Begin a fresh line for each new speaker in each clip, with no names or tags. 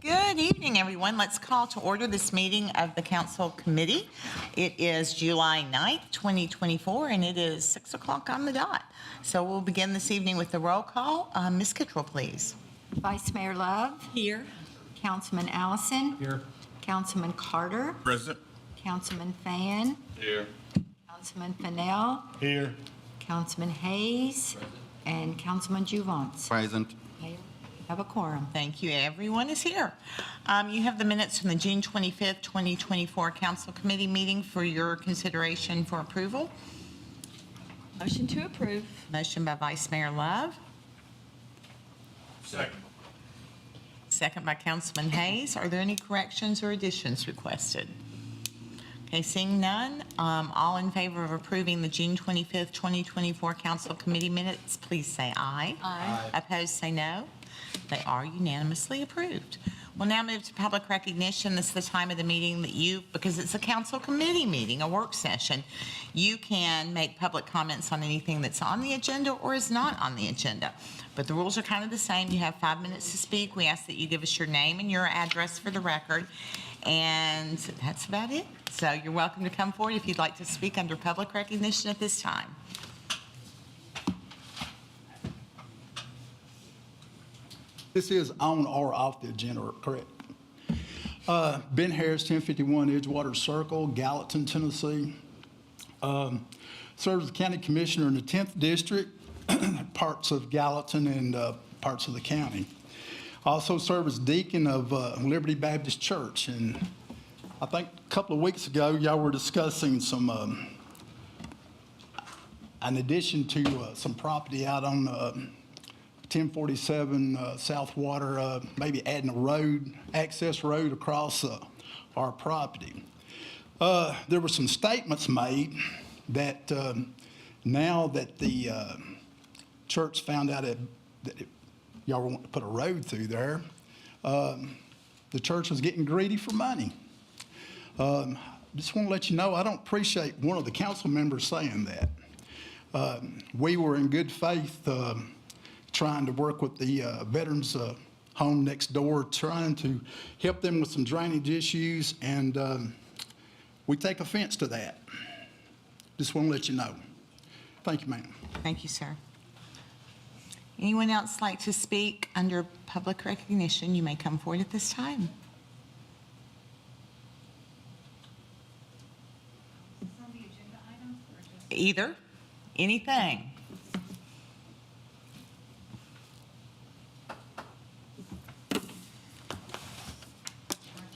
Good evening, everyone. Let's call to order this meeting of the Council Committee. It is July 9th, 2024, and it is 6 o'clock on the dot. So we'll begin this evening with the roll call. Ms. Kittrell, please.
Vice Mayor Love.
Here.
Councilman Allison.
Here.
Councilman Carter.
Present.
Councilman Fan.
Here.
Councilman Fennell.
Here.
Councilman Hayes. And Councilman Juvance.
Present.
Have a quorum.
Thank you. Everyone is here. You have the minutes from the June 25th, 2024 Council Committee meeting for your consideration for approval.
Motion to approve.
Motion by Vice Mayor Love.
Second.
Second by Councilman Hayes. Are there any corrections or additions requested? Okay, seeing none, all in favor of approving the June 25th, 2024 Council Committee minutes, please say aye.
Aye.
Opposed, say no. They are unanimously approved. We'll now move to public recognition. This is the time of the meeting that because it's a council committee meeting, a work session, you can make public comments on anything that's on the agenda or is not on the agenda. But the rules are kind of the same. You have 5 minutes to speak. We ask that you give us your name and your address for the record. And that's about it. So you're welcome to come forward if you'd like to speak under public recognition at this time.
This is on or off the agenda, correct? Ben Harris, 1051 Edgewater Circle, Gallatin, Tennessee. Serves as County Commissioner in the 10th District, parts of Gallatin and parts of the county. Also serve as Deacon of Liberty Baptist Church. And I think a couple of weeks ago, y'all were discussing some, in addition to some property out on 1047 South Water, maybe adding a road, access road across our property. There were some statements made that now that the church found out that y'all want to put a road through there, the church was getting greedy for money. Just want to let you know, I don't appreciate one of the council members saying that. We were in good faith trying to work with the veterans home next door, trying to help them with some drainage issues, and we take offense to that. Just want to let you know. Thank you, ma'am.
Thank you, sir. Anyone else like to speak under public recognition? You may come forward at this time.
Is this on the agenda items or just?
Either, anything.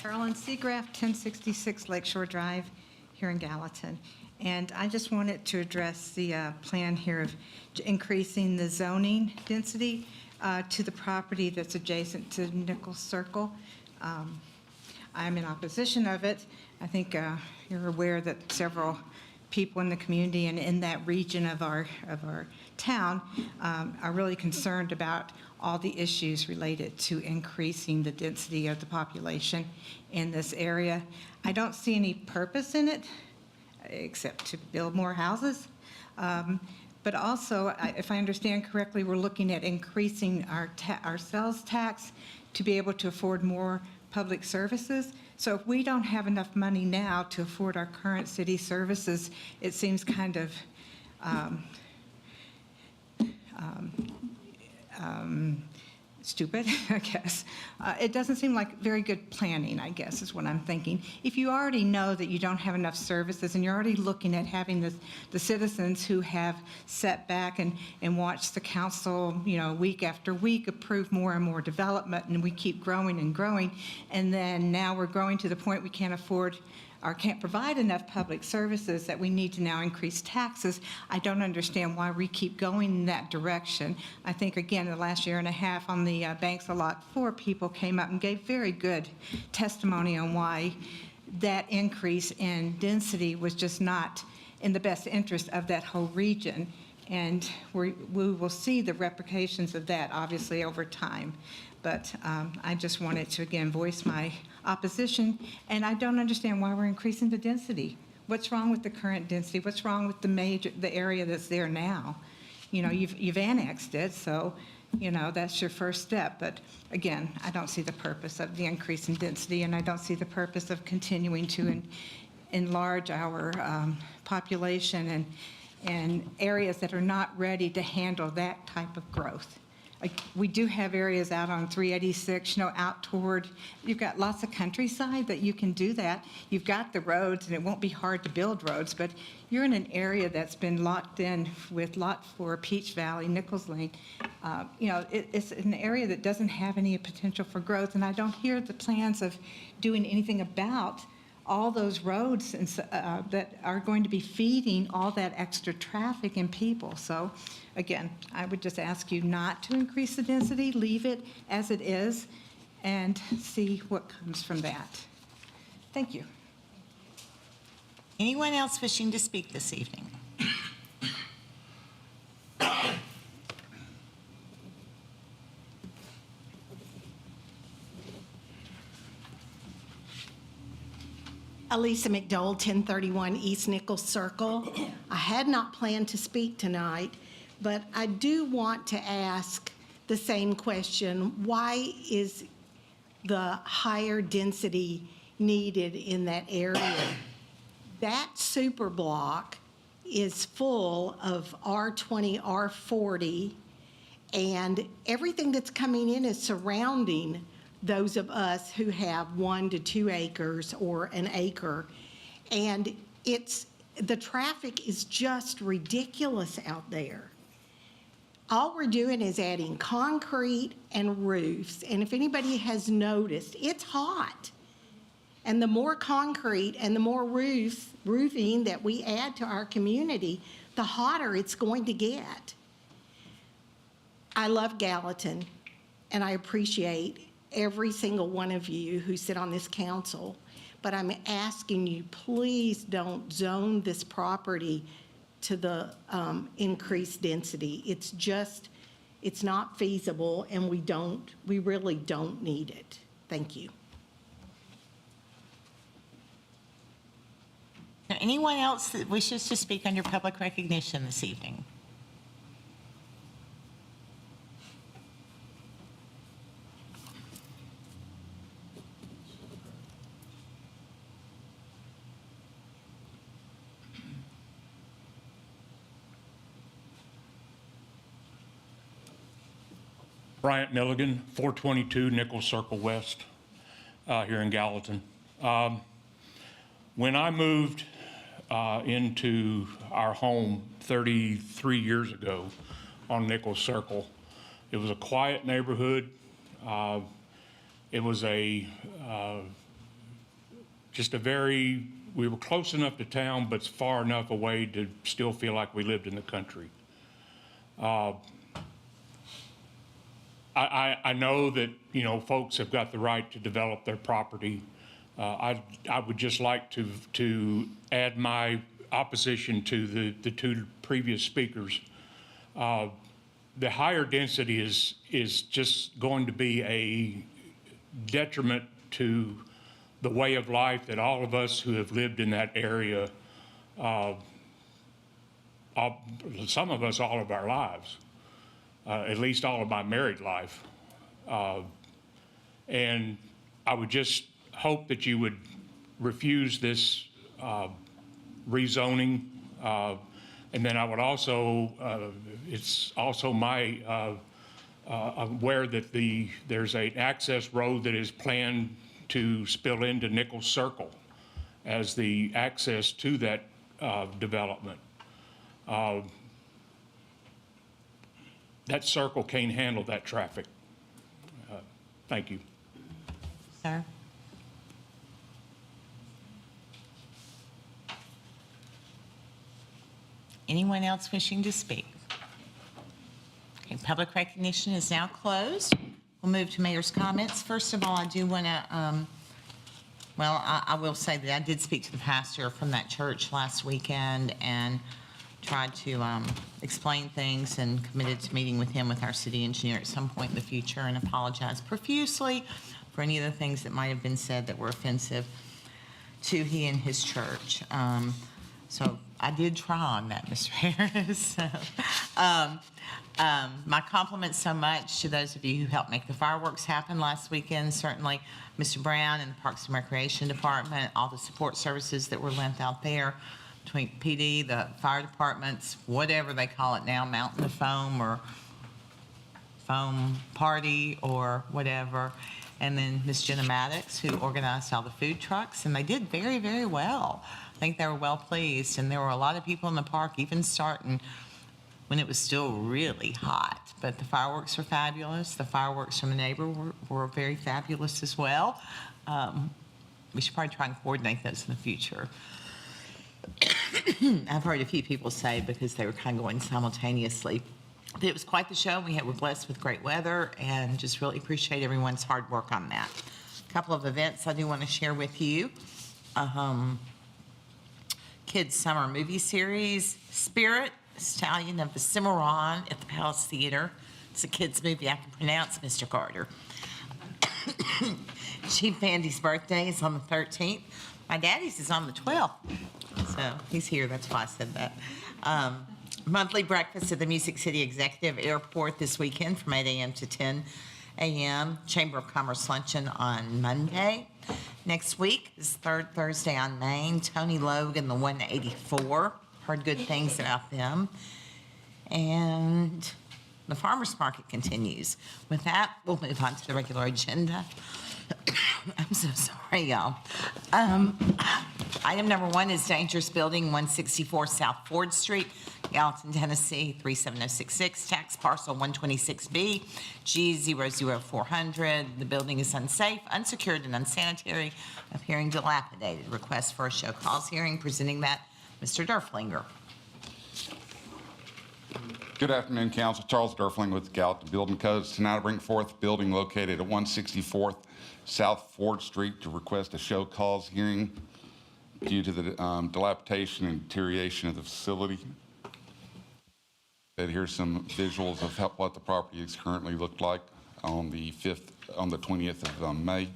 Carolyn Seagraff, 1066 Lakeshore Drive here in Gallatin. And I just wanted to address the plan here of increasing the zoning density to the property that's adjacent to Nicholls Circle. I'm in opposition of it. I think you're aware that several people in the community and in that region of our town are really concerned about all the issues related to increasing the density of the population in this area. I don't see any purpose in it except to build more houses. But also, if I understand correctly, we're looking at increasing our sales tax to be able to afford more public services. So if we don't have enough money now to afford our current city services, it seems kind of stupid, I guess. It doesn't seem like very good planning, I guess, is what I'm thinking. If you already know that you don't have enough services and you're already looking at having the citizens who have sat back and watched the council, week after week approve more and more development, and we keep growing and growing, and then now we're growing to the point we can't afford or can't provide enough public services that we need to now increase taxes. I don't understand why we keep going in that direction. I think, again, in the last year and a half on the Banks a Lot 4, people came up and gave very good testimony on why that increase in density was just not in the best interest of that whole region. And we will see the repercussions of that, obviously, over time. But I just wanted to, again, voice my opposition, and I don't understand why we're increasing the density. What's wrong with the current density? What's wrong with the area that's there now? You've annexed it, so that's your first step. But again, I don't see the purpose of the increase in density, and I don't see the purpose of continuing to enlarge our population and areas that are not ready to handle that type of growth. We do have areas out on 386, out toward, you've got lots of countryside that you can do that. You've got the roads, and it won't be hard to build roads, but you're in an area that's been locked in with Lot 4, Peach Valley, Nicholls Lane. It's an area that doesn't have any potential for growth, and I don't hear the plans of doing anything about all those roads that are going to be feeding all that extra traffic and people. So again, I would just ask you not to increase the density, leave it as it is, and see what comes from that. Thank you.
Anyone else wishing to speak this evening?
Elisa McDowell, 1031 East Nicholls Circle. I had not planned to speak tonight, but I do want to ask the same question. Why is the higher density needed in that area? That super block is full of R20, R40, and everything that's coming in is surrounding those of us who have 1 to 2 acres or an acre. And the traffic is just ridiculous out there. All we're doing is adding concrete and roofs. And if anybody has noticed, it's hot. And the more concrete and the more roofing that we add to our community, the hotter it's going to get. I love Gallatin, and I appreciate every single one of you who sit on this council, but I'm asking you, please don't zone this property to the increased density. It's not feasible, and we really don't need it. Thank you.
Now, anyone else that wishes to speak under public recognition this evening?
Bryant Milligan, 422 Nicholls Circle West, here in Gallatin. When I moved into our home 33 years ago on Nicholls Circle, it was a quiet neighborhood. It was just we were close enough to town, but far enough away to still feel like we lived in the country. I know that, folks have got the right to develop their property. I would just like to add my opposition to the two previous speakers. The higher density is just going to be a detriment to the way of life that all of us who have lived in that area, some of us all of our lives. At least all of my married life. And I would just hope that you would refuse this rezoning. And then I would also, it's also my, aware that there's an access road that is planned to spill into Nicholls Circle as the access to that development. That circle can't handle that traffic. Thank you.
Sir? Anyone else wishing to speak? Okay, public recognition is now closed. We'll move to mayor's comments. First of all, I do want to, I will say that I did speak to the pastor from that church last weekend and tried to explain things and committed to meeting with him, with our city engineer at some point in the future, and apologize profusely for any of the things that might have been said that were offensive to he and his church. So I did try on that, Mr. Harris. So, my compliments so much to those of you who helped make the fireworks happen last weekend. Certainly, Mr. Brown and the Parks and Recreation Department, all the support services that were lent out there between PD, the fire departments, whatever they call it now, Mountain of Foam or Foam Party or whatever. And then Miss Jenna Maddox, who organized all the food trucks, and they did very, very well. I think they were well pleased, and there were a lot of people in the park, even starting when it was still really hot. But the fireworks were fabulous. The fireworks from the neighbor were very fabulous as well. We should probably try and coordinate those in the future. I've heard a few people say because they were kind of going simultaneously. But it was quite the show. Were blessed with great weather and just really appreciate everyone's hard work on that. A couple of events I do want to share with you. Kids Summer Movie Series, Spirit, Stallion of the Cimarron at the Palace Theater. It's a kids' movie I can pronounce, Mr. Carter. Chief Andy's birthday is on the 13th. My daddy's is on the 12th. So he's here, that's why I said that. Monthly breakfast at the Music City Executive Airport this weekend from 8 a.m. to 10 a.m. Chamber of Commerce luncheon on Monday. Next week is third Thursday on Main. Tony Logan, the 184. Heard good things about them. And the farmers market continues. With that, we'll move on to the regular agenda. I'm so sorry, y'all. Item number 1 is dangerous building, 164 South Ford Street, Gallatin, Tennessee, 37066, tax parcel 126B, G00400. The building is unsafe, unsecured, and unsanitary, appearing dilapidated. Request for a show cause hearing. Presenting that, Mr. Derflinger.
Good afternoon, Council. Charles Derfling with Gallatin Building Codes. Tonight I bring forth a building located at 164th South Ford Street to request a show cause hearing due to the dilapidation and deterioration of the facility. Here's some visuals of what the property is currently looked like on the 20th of May.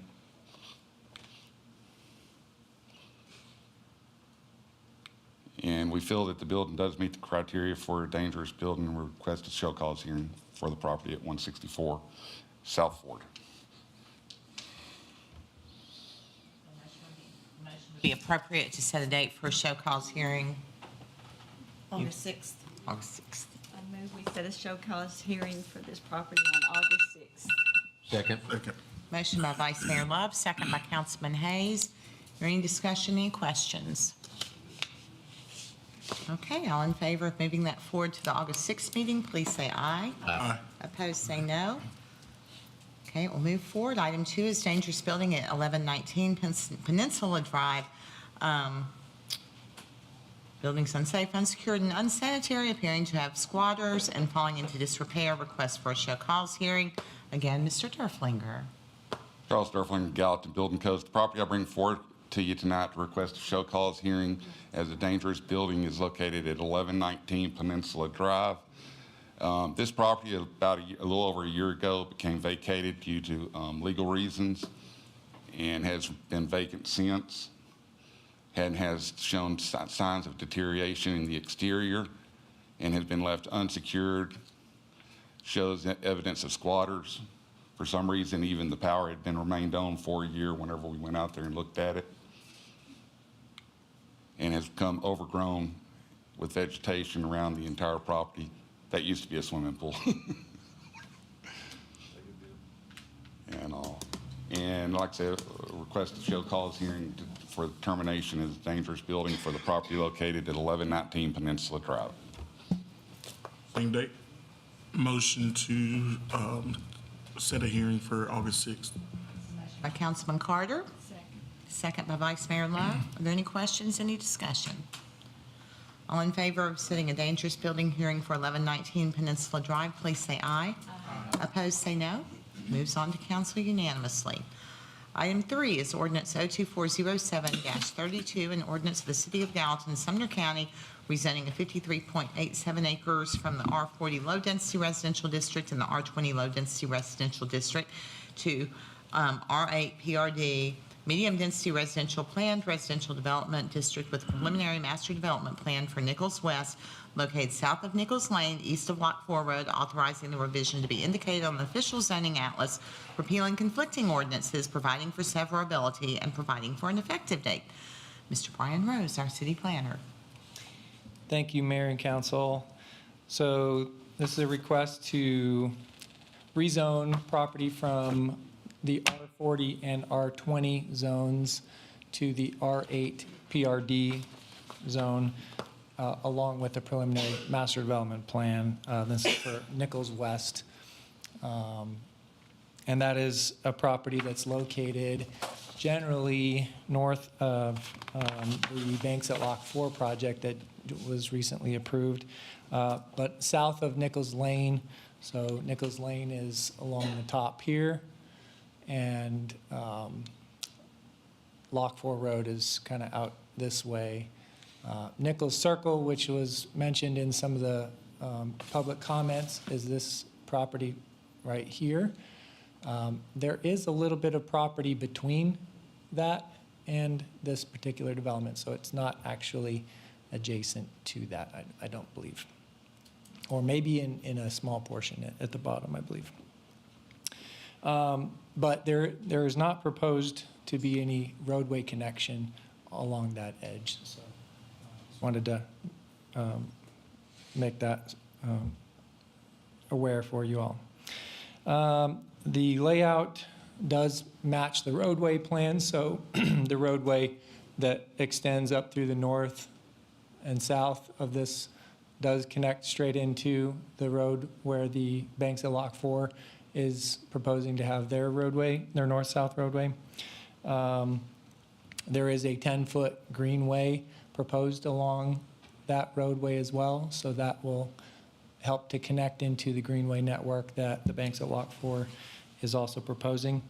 And we feel that the building does meet the criteria for a dangerous building, and we request a show cause hearing for the property at 164 South Ford.
Be appropriate to set a date for a show cause hearing.
August 6th.
August 6th.
I move we set a show cause hearing for this property on August 6th.
Second.
Motion by Vice Mayor Love, second by Councilman Hayes. Any discussion, any questions? Okay, all in favor of moving that forward to the August 6th meeting, please say aye.
Aye.
Opposed, say no. Okay, we'll move forward. Item 2 is dangerous building at 1119 Peninsula Drive. Building's unsafe, unsecured, and unsanitary, appearing to have squatters and falling into disrepair. Request for a show cause hearing. Again, Mr. Derflinger.
Charles Derfling, Gallatin Building Codes. The property I bring forward to you tonight to request a show cause hearing as a dangerous building is located at 1119 Peninsula Drive. This property, about a little over a year ago, became vacated due to legal reasons and has been vacant since, and has shown signs of deterioration in the exterior and has been left unsecured, shows evidence of squatters. For some reason, even the power had been remained on for a year whenever we went out there and looked at it, and has become overgrown with vegetation around the entire property. That used to be a swimming pool. And like I said, request a show cause hearing for termination as a dangerous building for the property located at 1119 Peninsula Drive.
Same date. Motion to set a hearing for August 6th.
By Councilman Carter. Second by Vice Mayor Love. Are there any questions, any discussion? All in favor of setting a dangerous building hearing for 1119 Peninsula Drive, please say aye. Aye. Opposed, say no. Moves on to council unanimously. Item 3 is ordinance 02407-32, an ordinance of the City of Gallatin, Sumner County, rezoning a 53.87 acres from the R40 Low Density Residential District and the R20 Low Density Residential District to R8 PRD medium-density residential planned residential development district with preliminary master development plan for Nicholls West, located south of Nicholls Lane, east of Lot 4 Road, authorizing the revision to be indicated on the official zoning atlas, repealing conflicting ordinances, providing for severability, and providing for an effective date. Mr. Brian Rose, our city planner.
Thank you, Mayor and Council. So this is a request to rezone property from the R40 and R20 zones to the R8 PRD zone, along with the preliminary master development plan. This is for Nicholls West. And that is a property that's located generally north of the Banks at Lock 4 project that was recently approved, but south of Nicholls Lane. So Nicholls Lane is along the top here, and Lock 4 Road is kind of out this way. Nicholls Circle, which was mentioned in some of the public comments, is this property right here. There is a little bit of property between that and this particular development, so it's not actually adjacent to that, I don't believe. Or maybe in a small portion at the bottom, I believe. But there is not proposed to be any roadway connection along that edge, so just wanted to make that aware for you all. The layout does match the roadway plan, so the roadway that extends up through the north and south of this does connect straight into the road where the Banks at Lock 4 is proposing to have their roadway, their north-south roadway. There is a 10-foot greenway proposed along that roadway as well, so that will help to connect into the greenway network that the Banks at Lock 4 is also proposing.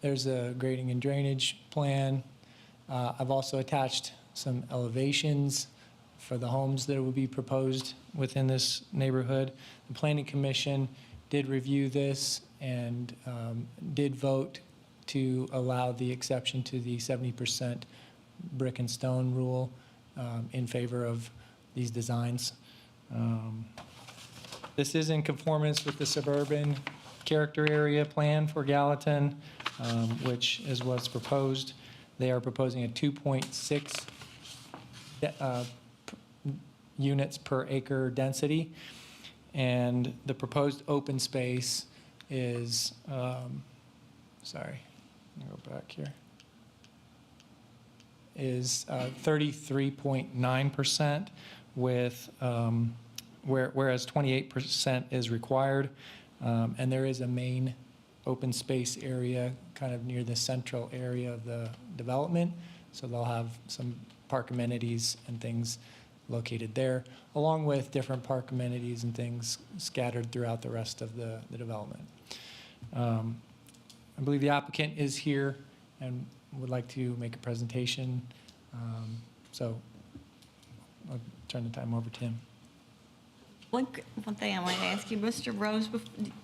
There's a grading and drainage plan. I've also attached some elevations for the homes that will be proposed within this neighborhood. The Planning Commission did review this and did vote to allow the exception to the 70% brick and stone rule in favor of these designs. This is in conformance with the suburban character area plan for Gallatin, which is what's proposed. They are proposing a 2.6 units per acre density, and the proposed open space is, sorry, let me go back here, is 33.9% with, whereas 28% is required, and there is a main open space area kind of near the central area of the development, so they'll have some park amenities and things located there, along with different park amenities and things scattered throughout the rest of the development. I believe the applicant is here and would like to make a presentation, so I'll turn the time over to him.
One thing I want to ask you, Mr. Rose,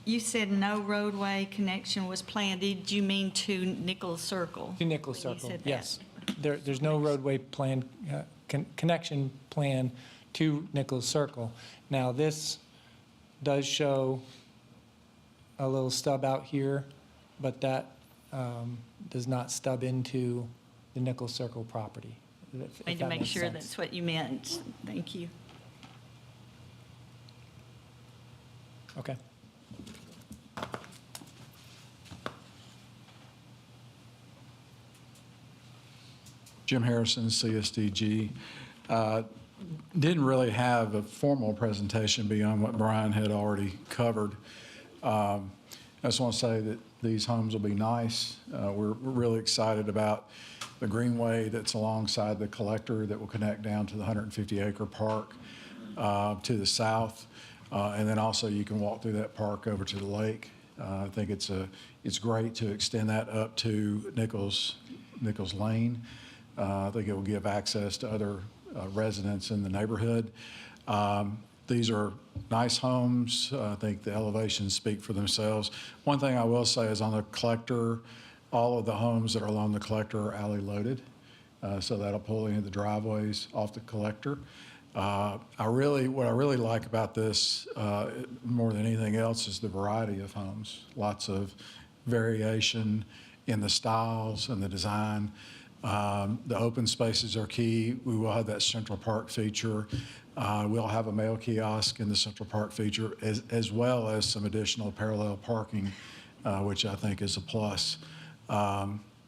you said no roadway connection was planned. Did you mean to Nicholls Circle?
To Nicholls
when you
Circle,
said that?
yes. There's no roadway plan, connection plan to Nicholls Circle. Now, this does show a little stub out here, but that does not stub into the Nicholls Circle property. if
Need to
that
make
makes
sure
sense.
that's what you meant. Thank you.
Okay.
Jim Harrison, CSDG. Didn't really have a formal presentation beyond what Brian had already covered. I just want to say that these homes will be nice. We're really excited about the greenway that's alongside the collector that will connect down to the 150-acre park to the south. And then also you can walk through that park over to the lake. I think it's great to extend that up to Nicholls Lane. I think it will give access to other residents in the neighborhood. These are nice homes. I think the elevations speak for themselves. One thing I will say is on the collector, all of the homes that are along the collector are alley loaded. So that'll pull into the driveways off the collector. What I really like about this more than anything else is the variety of homes. Lots of variation in the styles and the design. The open spaces are key. We will have that Central Park feature. We'll have a mail kiosk in the Central Park feature, as well as some additional parallel parking, which I think is a plus.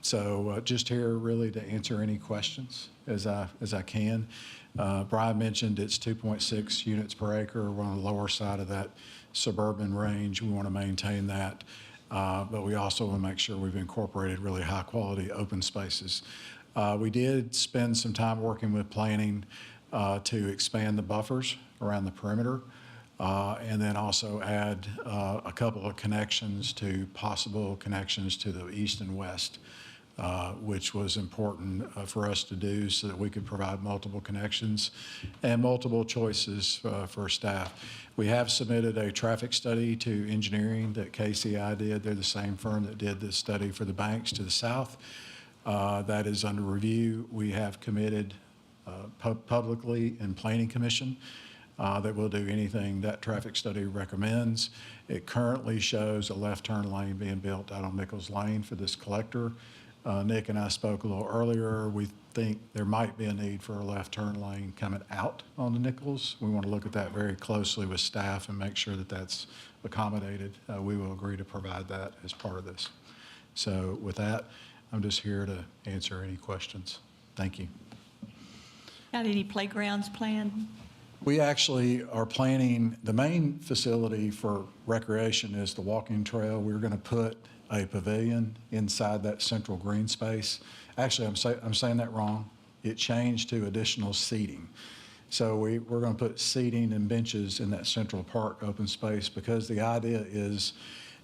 So just here really to answer any questions as I can. Brian mentioned it's 2.6 units per acre. We're on the lower side of that suburban range. We want to maintain that. But we also want to make sure we've incorporated really high-quality open spaces. We did spend some time working with planning to expand the buffers around the perimeter, and then also add a couple of possible connections to the east and west, which was important for us to do so that we could provide multiple connections and multiple choices for staff. We have submitted a traffic study to engineering that KCI did. They're the same firm that did the study for the banks to the south. That is under review. We have committed publicly in Planning Commission that we'll do anything that traffic study recommends. It currently shows a left turn lane being built out on Nicholls Lane for this collector. Nick and I spoke a little earlier. We think there might be a need for a left turn lane coming out on the Nicholls. We want to look at that very closely with staff and make sure that that's accommodated. We will agree to provide that as part of this. So with that, I'm just here to answer any questions. Thank you.
Got any playgrounds planned?
We actually are planning, the main facility for recreation is the walking trail. We're going to put a pavilion inside that central green space. Actually, I'm saying that wrong. It changed to additional seating. So we're going to put seating and benches in that Central Park open space, because the idea is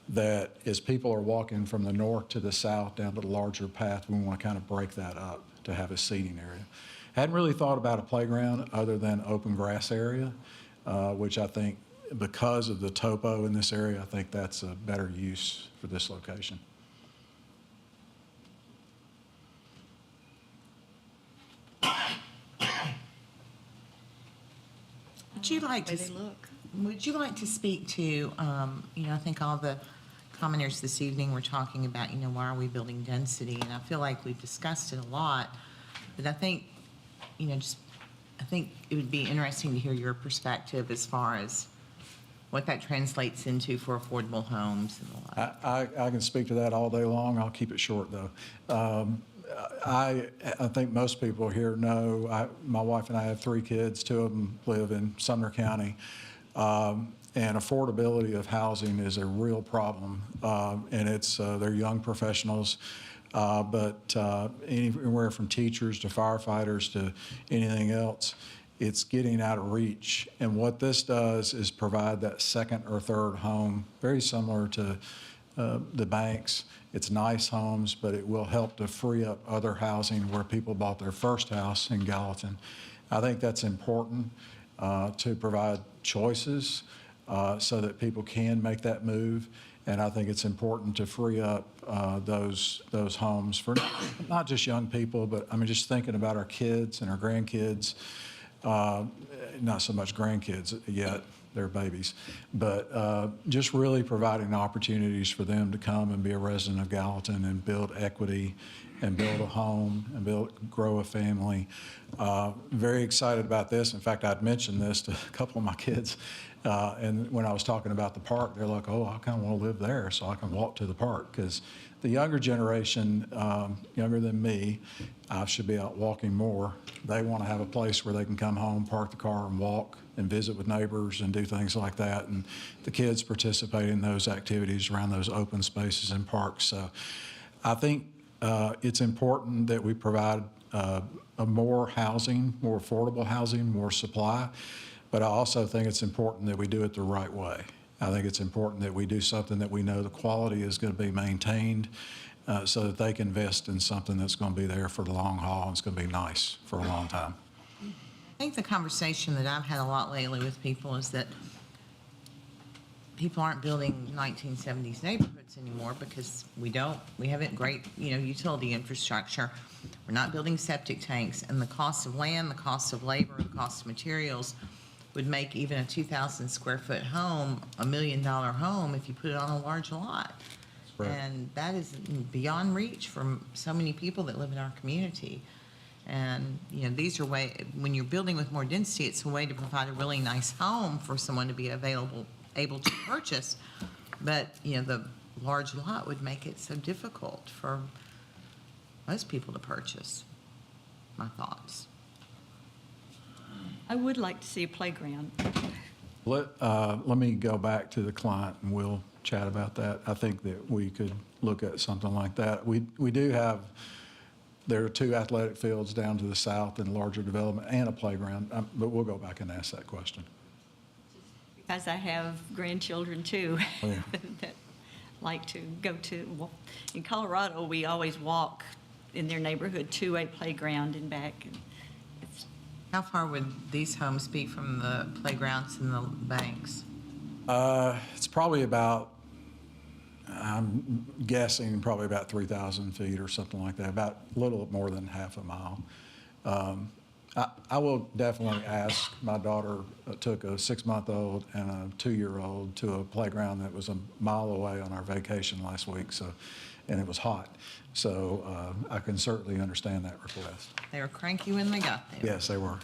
that as people are walking from the north to the south down to the larger path, we want to kind of break that up to have a seating area. Hadn't really thought about a playground other than open grass area, which I think because of the topo in this area, I think that's a better use for this location.
Would you like
Way
to,
they look.
would you like to speak to, I think all the commenters this evening were talking about, why are we building density? And I feel like we've discussed it a lot, but I think, I think it would be interesting to hear your perspective as far as what that translates into for affordable homes and the like.
I can speak to that all day long. I'll keep it short, though. I think most people here know, my wife and I have 3 kids. 2 of them live in Sumner County. And affordability of housing is a real problem. And they're young professionals, but anywhere from teachers to firefighters to anything else, it's getting out of reach. And what this does is provide that second or third home, very similar to the banks. It's nice homes, but it will help to free up other housing where people bought their first house in Gallatin. I think that's important to provide choices so that people can make that move. And I think it's important to free up those homes for not just young people, but just thinking about our kids and our grandkids. Not so much grandkids yet, they're babies, but just really providing opportunities for them to come and be a resident of Gallatin and build equity and build a home and grow a family. Very excited about this. In fact, I'd mentioned this to a couple of my kids, and when I was talking about the park, they're like, oh, I kind of want to live there so I can walk to the park, because the younger generation, younger than me, I should be out walking more. They want to have a place where they can come home, park the car, and walk and visit with neighbors and do things like that. And the kids participate in those activities around those open spaces and parks. So I think it's important that we provide more housing, more affordable housing, more supply. But I also think it's important that we do it the right way. I think it's important that we do something that we know the quality is going to be maintained so that they can invest in something that's going to be there for the long haul and it's going to be nice for a long time.
think the conversation that I've had a lot lately with people is that people aren't building 1970s neighborhoods anymore because we haven't great, utility infrastructure. We're not building septic tanks, and the cost of land, the cost of labor, the cost of materials would make even a 2,000 square foot home $1 million home if you put it on a large lot.
Right.
And that is beyond reach for so many people that live in our community. And, these are when you're building with more density, it's a way to provide a really nice home for someone to be able to purchase. But, the large lot would make it so difficult for most people to purchase. My thoughts.
I would like to see a playground.
Let me go back to the client and we'll chat about that. I think that we could look at something like that. We do have, there are 2 athletic fields down to the south in larger development and a playground, but we'll go back and ask that question.
Because I have grandchildren too,
Oh, yeah.
that like to go to, in Colorado, we always walk in their neighborhood to a playground and back. It's
How far would these homes be from the playgrounds and the banks?
It's probably about, I'm guessing, probably about 3,000 feet or something like that, about a little more than half a mile. I will definitely ask. My daughter took a 6-month-old and a 2-year-old to a playground that was a mile away on our vacation last week, and it was hot. So I can certainly understand that request.
They were cranky when they got there.
Yes, they were.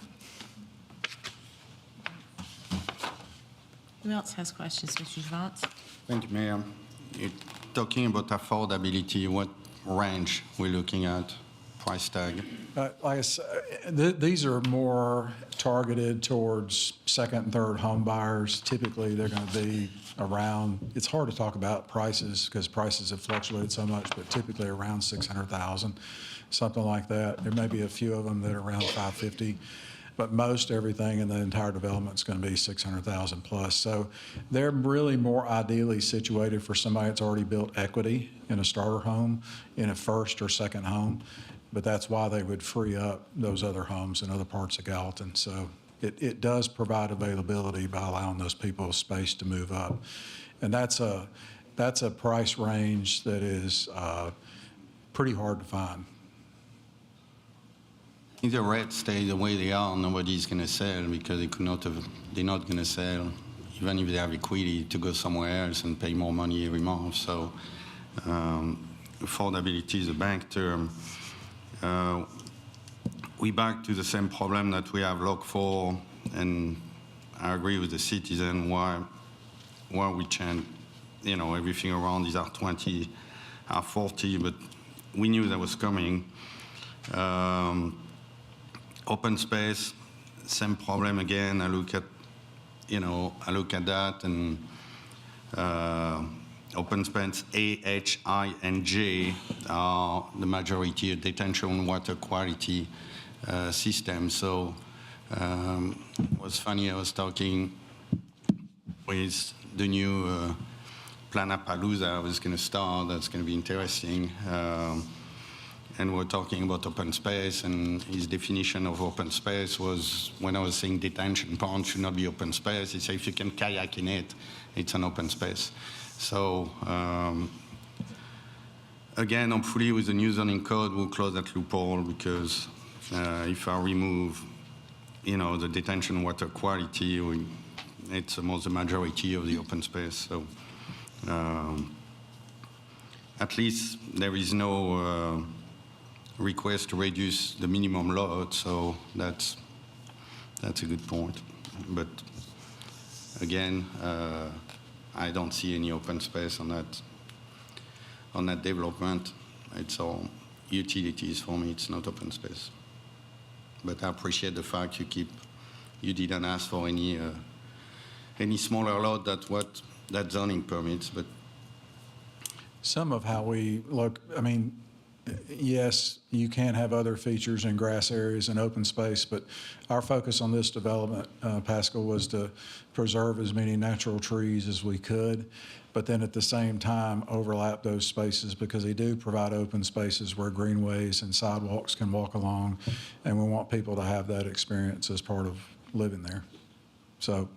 Who else has questions, Mr. Javance?
Thank you, Mayor. You're talking about affordability. What range we're looking at, price tag?
Like I said, these are more targeted towards second and third home buyers. Typically, they're going to be around, it's hard to talk about prices because prices have fluctuated so much, but typically around 600,000, something like that. There may be a few of them that are around 550, but most everything in the entire development is going to be 600,000 plus. So they're really more ideally situated for somebody that's already built equity in a starter home, in a first or second home. But that's why they would free up those other homes in other parts of Gallatin. So it does provide availability by allowing those people space to move up. And that's a price range that is pretty hard to find.
If the rates stay the way they are, nobody's going to sell because they're not going to sell, even if they have equity, to go somewhere else and pay more money every month. So affordability is a bank term. We back to the same problem that we have Loc 4, and I agree with the citizen why we change, everything around is R20, R40, but we knew that was coming. Open space, same problem again. I look at that and open space A, H, I, and J are the majority of detention water quality system. So it was funny, I was talking with the new Planapalooza I was going to start. That's going to be interesting. And we're talking about open space, and his definition of open space was, when I was saying detention pond should not be open space, he said if you can kayak in it, it's an open space. So again, hopefully with the new zoning code, we'll close that loophole because if I remove, the detention water quality, it's almost the majority of the open space. So at least there is no request to reduce the minimum load, so that's a good point. But again, I don't see any open space on that development. It's all utilities for me. It's not open space. But I appreciate the fact you didn't ask for any smaller lot that zoning permits. But
Some of how we look, yes, you can have other features in grass areas and open space, but our focus on this development, Pascal, was to preserve as many natural trees as we could. but then at the same time overlap those spaces because they do provide open spaces where greenways and sidewalks can walk along, and we want people to have that experience as part of living there. So,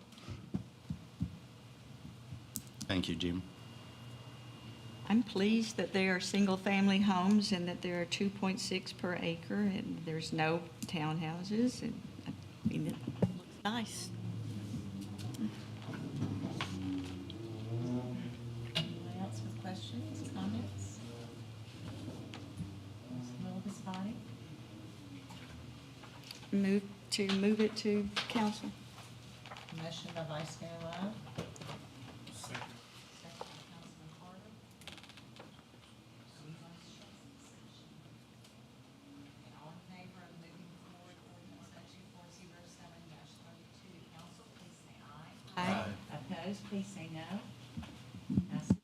Thank you, Jim.
I'm pleased that they are single-family homes and that there are 2.6 per acre, and there's no townhouses, and, I mean, it looks nice.
Anyone else with questions, comments? What's the will of this body?
Move it to council.
Motion by Vice Mayor Love.
Second.
Second by Councilman Carter. And all in favor of moving forward ordinance 2407-32, council, please say aye.
Aye.
Opposed, please say no. Passes.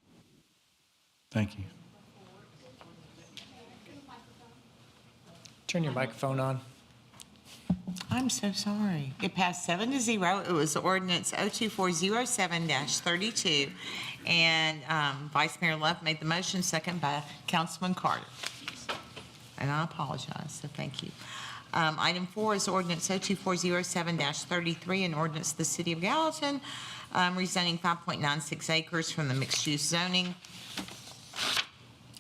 thank you.
Turn your microphone on.
I'm so sorry. It passed 7-0. It was ordinance 02407-32. And Vice Mayor Love made the motion, second by Councilman Carter. And I apologize, so thank you. Item 4 is ordinance 02407-33, an ordinance of the City of Gallatin rezoning 5.96 acres from the mixed-use zoning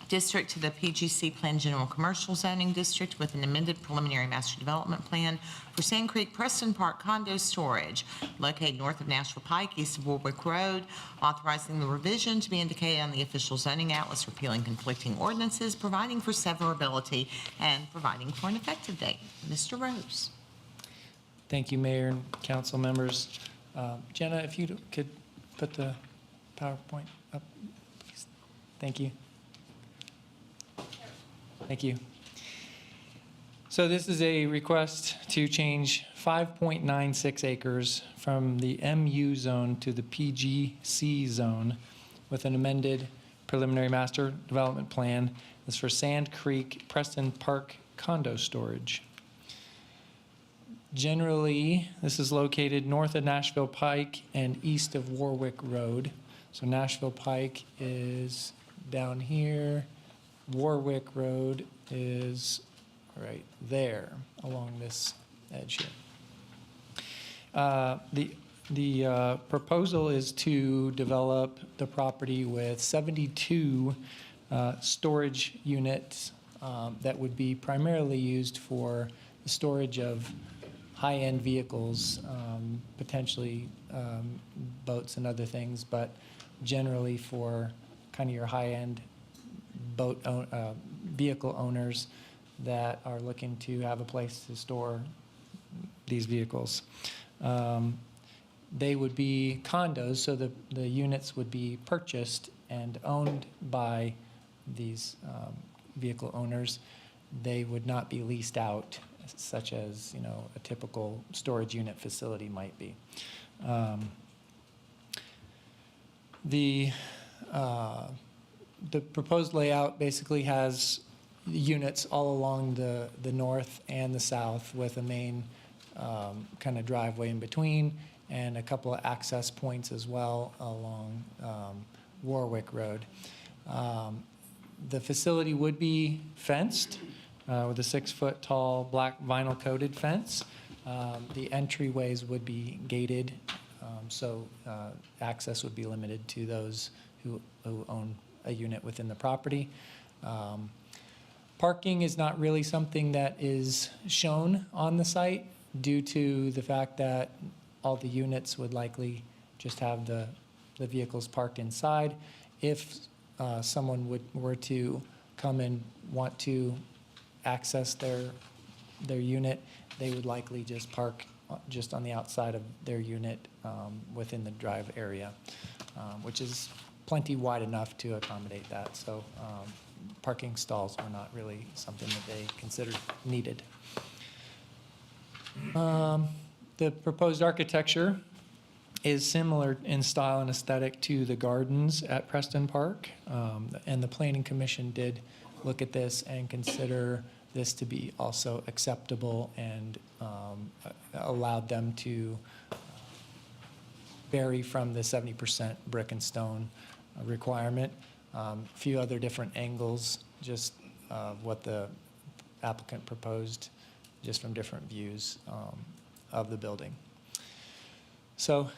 district to the PGC Plan General Commercial Zoning District with an amended preliminary master development plan for Sand Creek Preston Park condo storage located north of Nashville Pike, east of Warwick Road, authorizing the revision to be indicated on the official zoning atlas, repealing conflicting ordinances, providing for severability, and providing for an effective date. Mr. Rose.
Thank you, Mayor and council members. Jenna, if you could put the PowerPoint up, please. Thank you. Thank you. So this is a request to change 5.96 acres from the MU zone to the PGC zone with an amended preliminary master development plan. This is for Sand Creek Preston Park condo storage. Generally, this is located north of Nashville Pike and east of Warwick Road. So Nashville Pike is down here. Warwick Road is right there along this edge here. The proposal is to develop the property with 72 storage units that would be primarily used for the storage of high-end vehicles, potentially boats and other things, but generally for kind of your high-end vehicle owners that are looking to have a place to store these vehicles. They would be condos, so the units would be purchased and owned by these vehicle owners. They would not be leased out, such as, you know, a typical storage unit facility might be. The proposed layout basically has units all along the north and the south with a main kind of driveway in between and a couple of access points as well along Warwick Road. The facility would be fenced with a 6-foot tall black vinyl coated fence. The entryways would be gated, so access would be limited to those who own a unit within the property. Parking is not really something that is shown on the site due to the fact that all the units would likely just have the vehicles parked inside. If someone were to come and want to access their unit, they would likely just park just on the outside of their unit within the drive area, which is plenty wide enough to accommodate that. So parking stalls were not really something that they considered needed. The proposed architecture is similar in style and aesthetic to the gardens at Preston Park. And the Planning Commission did look at this and consider this to be also acceptable and allowed them to vary from the 70% brick and stone requirement. Few other different angles, just what the applicant proposed, just from different views of the building. So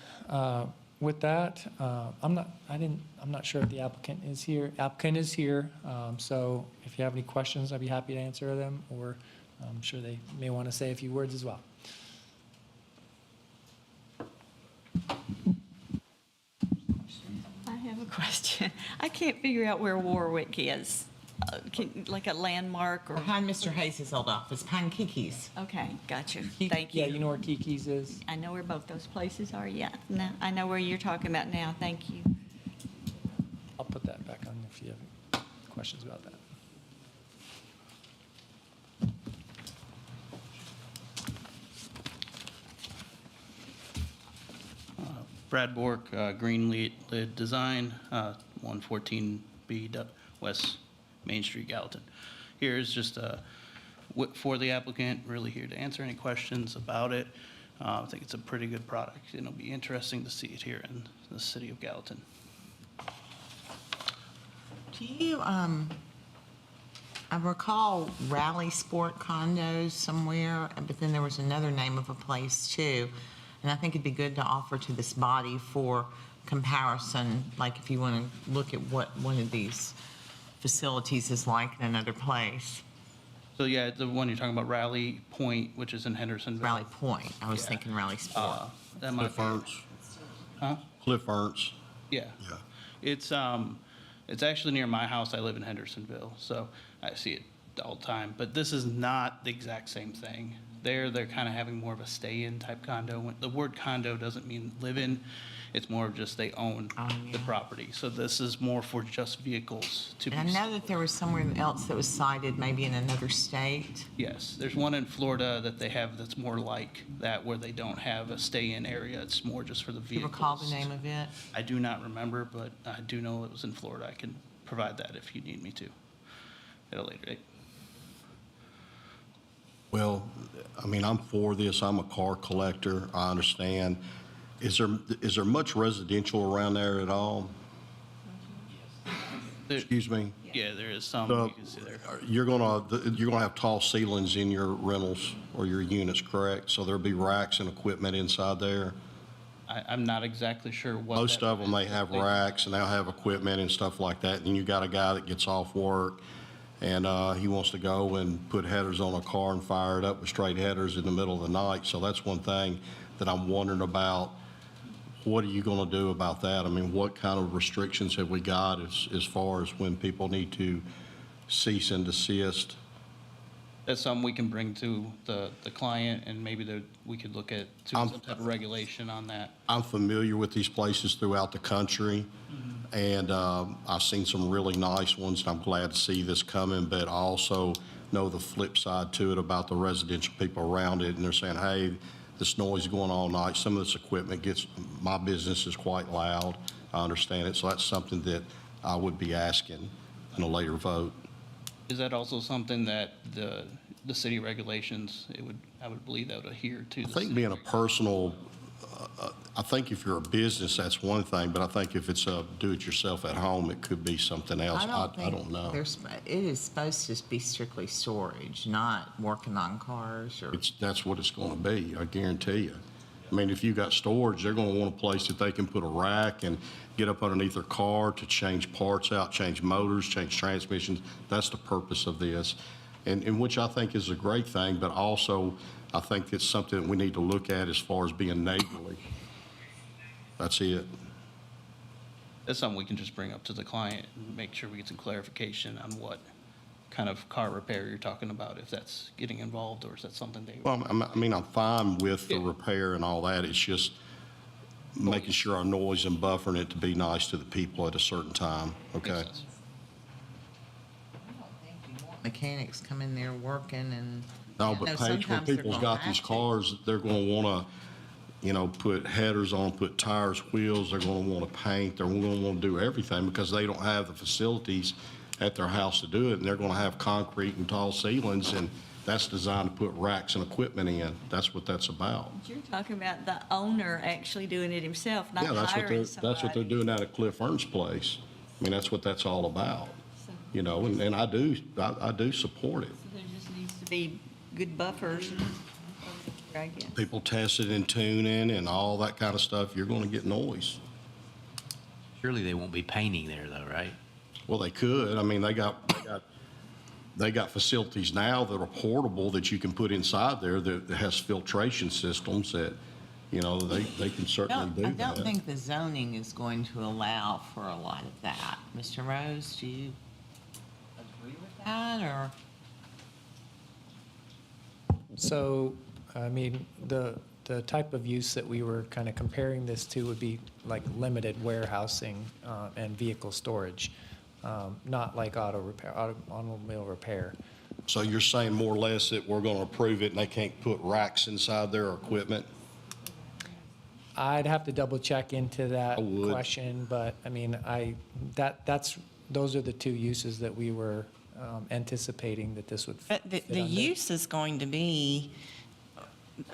with that, I'm not sure if the applicant is here. Applicant is here, so if you have any questions, I'd be happy to answer them, or I'm sure they may want to say a few words as well.
I have a question. I can't figure out where Warwick is, like a landmark or,
Behind Mr. Hayes' old office, behind Kiki's.
okay, got you. Thank
Yeah,
you.
you know where Kiki's is?
I know where both those places are, yeah. No, I know where you're talking about now, thank you.
I'll put that back on if you have questions about that.
Brad Bork, Green Lid Design, 114B West Main Street, Gallatin. Here's just for the applicant, really here to answer any questions about it. I think it's a pretty good product, and it'll be interesting to see it here in the city of Gallatin.
Do you, I recall Rally Sport Condos somewhere, but then there was another name of a place too. And I think it'd be good to offer to this body for comparison, like if you want to look at what one of these facilities is like in another place.
So yeah, the one you're talking about, Rally Point, which is in Hendersonville.
Rally Point, I was
Yeah.
thinking Rally Sport.
That might
Cliff Ernst.
Huh?
Cliff Ernst.
Yeah. It's actually near my house. I live in Hendersonville, so I see it all the time. But this is not the exact same thing. They're kind of having more of a stay-in type condo. The word condo doesn't mean live in. It's more of just they own the property. So this is more for just vehicles to be.
And I know that there was somewhere else that was cited, maybe in another state.
Yes, there's one in Florida that they have that's more like that, where they don't have a stay-in area. It's more just for the
Do you
vehicles.
recall the name of it?
I do not remember, but I do know it was in Florida. I can provide that if you need me to at a later date.
Well, I mean, I'm for this. I'm a car collector. I understand. Is there much residential around there at all? Excuse me?
Yeah, there is some,
So,
you can see there.
You're gonna have tall ceilings in your rentals or your units, correct? So there'll be racks and equipment inside there?
I'm not exactly sure what.
Most
that
of them, they
is.
have racks and they'll have equipment and stuff like that. And you got a guy that gets off work and he wants to go and put headers on a car and fire it up with straight headers in the middle of the night. So that's one thing that I'm wondering about. What are you going to do about that? I mean, what kind of restrictions have we got as far as when people need to cease and desist?
That's something we can bring to the client, and maybe we could look at some type of regulation on that.
I'm familiar with these places throughout the country, and I've seen some really nice ones, and I'm glad to see this coming, but I also know the flip side to it about the residential people around it, and they're saying, hey, this noise is going on all night. Some of this equipment my business is quite loud. I understand it, so that's something that I would be asking in a later vote.
Is that also something that the city regulations, I would believe that would adhere to?
I think being a personal, I think if you're a business, that's one thing, but I think if it's a do-it-yourself at home, it could be something else. I don't know.
It is supposed to be strictly storage, not working on cars or.
That's what it's going to be, I guarantee you. I mean, if you got storage, they're going to want a place that they can put a rack and get up underneath their car to change parts out, change motors, change transmissions. That's the purpose of this, and which I think is a great thing, but also I think it's something that we need to look at as far as being neighborly. That's it.
That's something we can just bring up to the client and make sure we get some clarification on what kind of car repair you're talking about, if that's getting involved, or is that something they?
Well, I mean, I'm fine with the repair and all that. It's just making sure our noise and buffering it to be nice to the people at a certain time, okay?
Makes sense.
Mechanics come in there working and.
No,
I
but
know
Paige, when
sometimes they're
people's
gonna
got
have
these
to.
cars, they're gonna wanna, put headers on, put tires, wheels, they're gonna wanna paint, they're gonna wanna do everything because they don't have the facilities at their house to do it, and they're gonna have concrete and tall ceilings, and that's designed to put racks and equipment in. That's what that's about.
You're talking about the owner actually doing it himself, not
Yeah,
hiring somebody.
that's what they're doing out at Cliff Ernst's place. I mean, that's what that's all about, you know, and I do support it.
There just needs to be good buffers, I guess.
People testing and tuning and all that kind of stuff, you're going to get noise.
Surely they won't be painting there though, right?
Well, they could. I mean, they got facilities now that are portable that you can put inside there that has filtration systems that, you know, they can certainly do
I
that.
don't think the zoning is going to allow for a lot of that. Mr. Rose, do you agree with that, or?
So, I mean, the type of use that we were kind of comparing this to would be like limited warehousing and vehicle storage, not like automobile repair.
So you're saying more or less that we're going to approve it and they can't put racks inside their equipment?
I'd have to double check into that
I would.
question, but I mean, those are the two uses that we were anticipating that this would
But
fit
the
under.
use is going to be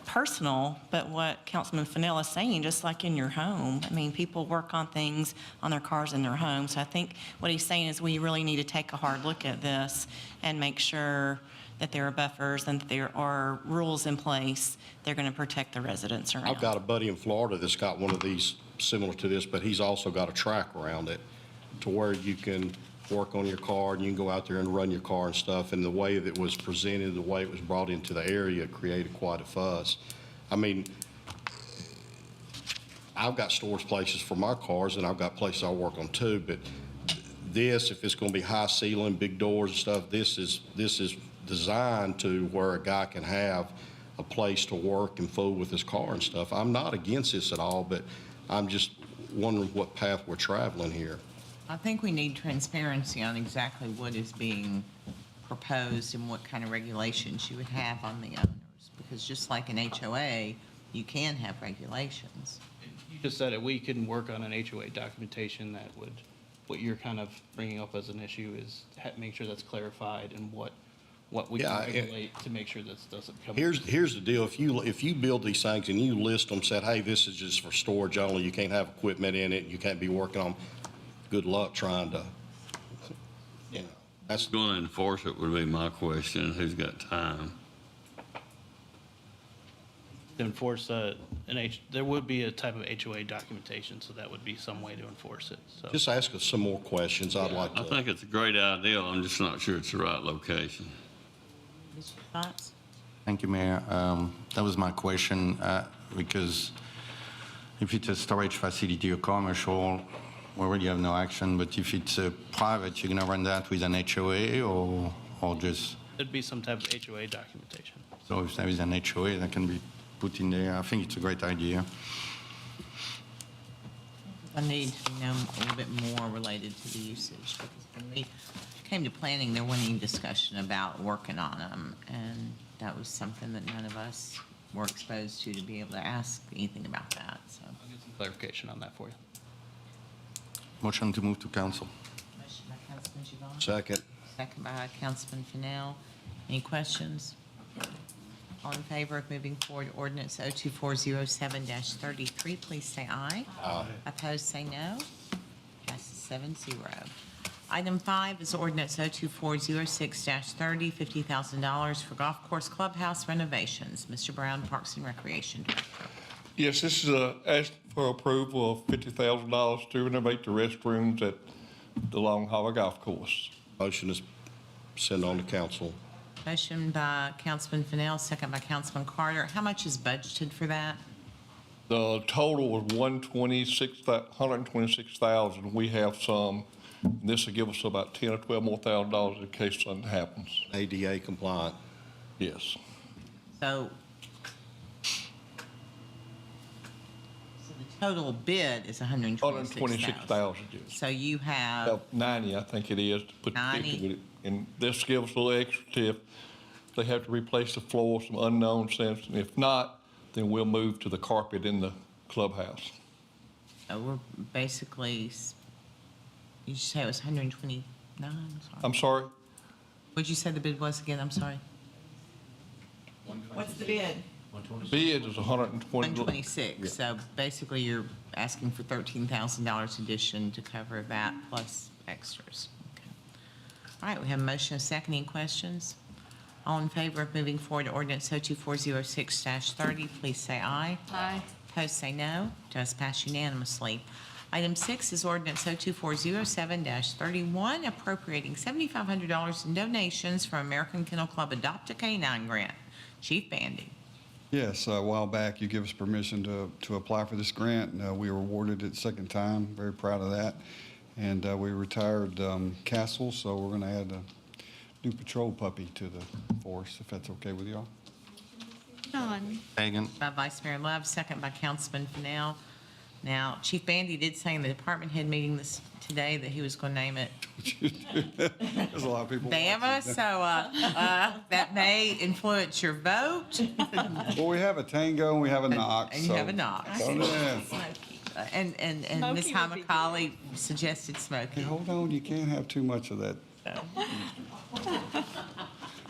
personal, but what Councilman Fennell is saying, just like in your home, I mean, people work on things on their cars in their homes. So I think what he's saying is we really need to take a hard look at this and make sure that there are buffers and that there are rules in place. They're going to protect the residents around.
I've got a buddy in Florida that's got one of these similar to this, but he's also got a track around it to where you can work on your car and you can go out there and run your car and stuff. And the way that it was presented, the way it was brought into the area created quite a fuss. I mean, I've got storage places for my cars and I've got places I work on too, but this, if it's going to be high ceiling, big doors and stuff, this is designed to where a guy can have a place to work and fool with his car and stuff. I'm not against this at all, but I'm just wondering what path we're traveling here.
I think we need transparency on exactly what is being proposed and what kind of regulations you would have on the owners. Because just like an HOA, you can have regulations.
You just said it, we can work on an HOA documentation that would, what you're kind of bringing up as an issue is make sure that's clarified and what we can regulate to make sure this doesn't come.
Here's the deal. If you build these things and you list them, said, hey, this is just for storage only, you can't have equipment in it, you can't be working on, good luck trying to, you know, that's.
Going to enforce it would be my question. Who's got time?
To enforce there would be a type of HOA documentation, so that would be some way to enforce it, so.
Just ask us some more questions. I'd like to.
I think it's a great idea. I'm just not sure it's the right location.
What's your thoughts?
Thank you, Mayor. That was my question, because if it's a storage facility or commercial, we already have no action, but if it's private, you're going to run that with an HOA or just,
There'd be some type of HOA documentation.
so if there is an HOA that can be put in there, I think it's a great idea.
I need to know a little bit more related to the usage, because when we came to planning, there wasn't any discussion about working on them, and that was something that none of us were exposed to be able to ask anything about that, so.
I'll get some clarification on that for you.
Motion to move to council.
Motion by Councilman Juvon.
Second.
Second by Councilman Fennell. Any questions? All in favor of moving forward ordinance 02407-33, please say aye.
Aye.
Opposed, say no. Passes 7-0. Item 5 is ordinance 02406-30, $50,000 for golf course clubhouse renovations. Mr. Brown, Parks and Recreation Director.
Yes, this is ask for approval of $50,000 to renovate the restrooms at the Long Hollow Golf Course.
Motion is send on to council.
Motion by Councilman Fennell, second by Councilman Carter. How much is budgeted for that?
The total was $126,000. We have some. This will give us about $10,000 or $12,000 more in case something happens.
ADA compliant.
Yes.
So the total bid is $126,000.
$126,000, yes.
So you have,
About 90, I think it is, to put the
90.
picture with it. And this gives us a little extra tip. They have to replace the floor, some unknown sense, and if not, then we'll move to the carpet in the clubhouse.
we're basically, you say it was 129, I'm sorry.
I'm sorry?
What'd you say the bid was again? I'm sorry.
What's the bid?
Bid is 120.
126.
Yeah.
So basically you're asking for $13,000 addition to cover that plus extras. Okay. All right, we have a motion, a second. Any questions? All in favor of moving forward to ordinance 02406-30, please say aye.
Aye.
Opposed, say no. Does pass unanimously. Item 6 is ordinance 02407-31, appropriating $7,500 in donations from American Kennel Club Adopt a Canine Grant. Chief Bandy.
Yes, a while back, you gave us permission to apply for this grant. We were awarded it second time. Very proud of that. And we retired Castle, so we're going to add a new patrol puppy to the force, if that's okay with y'all.
Done.
Second.
By Vice Mayor Love, second by Councilman Fennell. Now, Chief Bandy did say in the department head meeting today that he was going to name it
There's a lot of people.
Bama, so that may influence your vote.
Well, we have a Tango and we have a Knox.
And you have a Knox.
So, yeah.
And Ms.
Smokey would be
Hamacali suggested Smokey.
Hey, hold on, you can't have too much of that.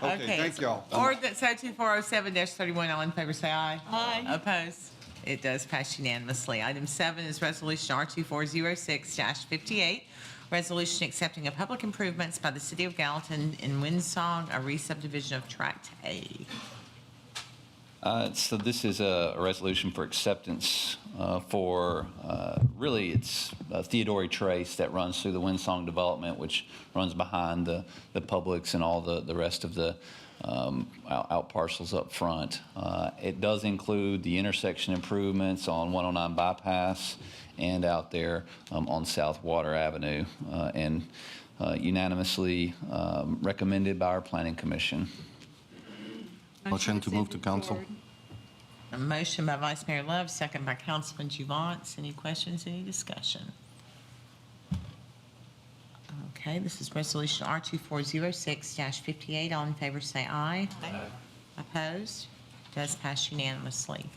Okay, thank y'all.
Ordinance 02407-31, all in favor say aye.
Aye.
Opposed? It does pass unanimously. Item 7 is Resolution R2406-58, resolution accepting a public improvements by the City of Gallatin in Windsong, a re-subdivision of Tract A.
So this is a resolution for acceptance for, really, it's Theodore Trace that runs through the Windsong development, which runs behind the Publix and all the rest of the out parcels up front. It does include the intersection improvements on 109 bypass and out there on South Water Avenue, and unanimously recommended by our Planning Commission.
Motion to move to council.
A motion by Vice Mayor Love, second by Councilman Juvance. Any questions, any discussion? Okay, this is Resolution R2406-58. All in favor say aye. Aye. Opposed? Does pass unanimously.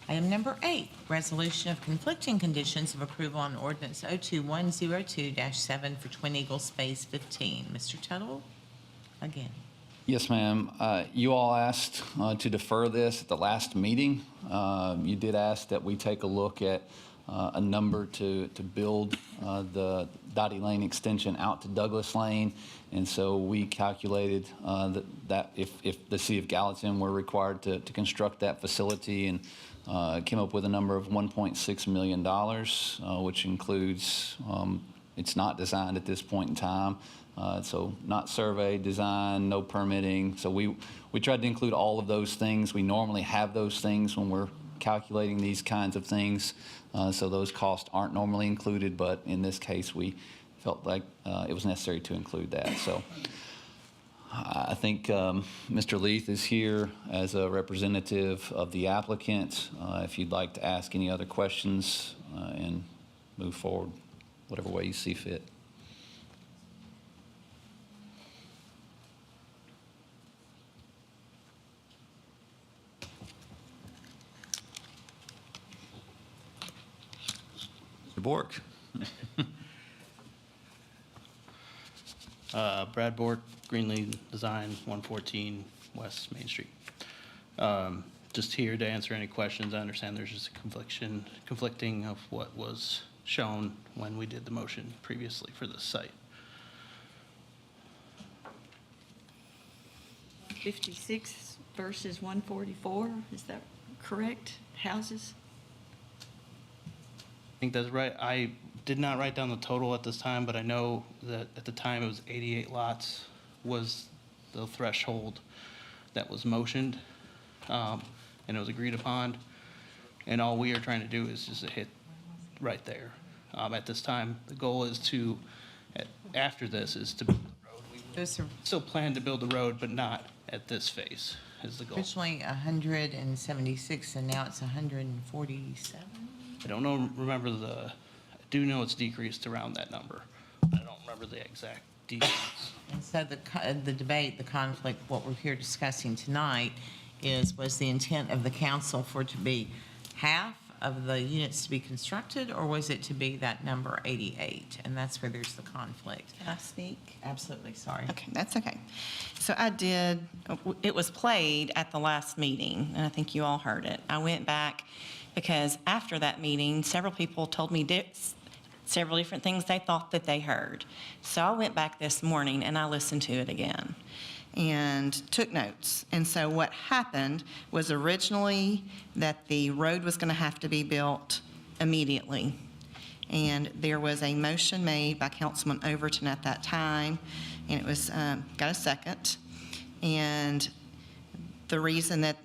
Item number 8, resolution of conflicting conditions of approval on ordinance 02102-7 for Twin Eagles Phase 15. Mr. Tuttle, again.
Yes, ma'am. You all asked to defer this at the last meeting. You did ask that we take a look at a number to build the Dottie Lane extension out to Douglas Lane. And so we calculated that if the City of Gallatin were required to construct that facility, and came up with a number of $1.6 million, which includes, it's not designed at this point in time. So not surveyed, design, no permitting. So we tried to include all of those things. We normally have those things when we're calculating these kinds of things. So those costs aren't normally included, but in this case, we felt like it was necessary to include that. So I think Mr. Leith is here as a representative of the applicant. If you'd like to ask any other questions and move forward, whatever way you see fit. Bork.
Brad Bork, Greenlee Design, 114 West Main Street. Just here to answer any questions. I understand there's just a conflicting of what was shown when we did the motion previously for this site.
56 versus 144, is that correct? Houses?
I think that's right. I did not write down the total at this time, but I know that at the time it was 88 lots was the threshold that was motioned, and it was agreed upon. And all we are trying to do is just hit right there. At this time, the goal is to, after this, is to build the road. We still plan to build the road, but not at this phase is the goal.
Originally 176, and now it's 147.
I don't know, I do know it's decreased around that number. I don't remember the exact details.
And so the debate, the conflict, what we're here discussing tonight was the intent of the council for it to be half of the units to be constructed, or was it to be that number 88? And that's where there's the conflict.
Can I speak?
Absolutely, sorry.
Okay, that's okay. So it was played at the last meeting, and I think you all heard it. I went back because after that meeting, several people told me several different things they thought that they heard. So I went back this morning and I listened to it again and took notes. And so what happened was originally that the road was going to have to be built immediately. And there was a motion made by Councilman Overton at that time, and it was, got a second. And the reason that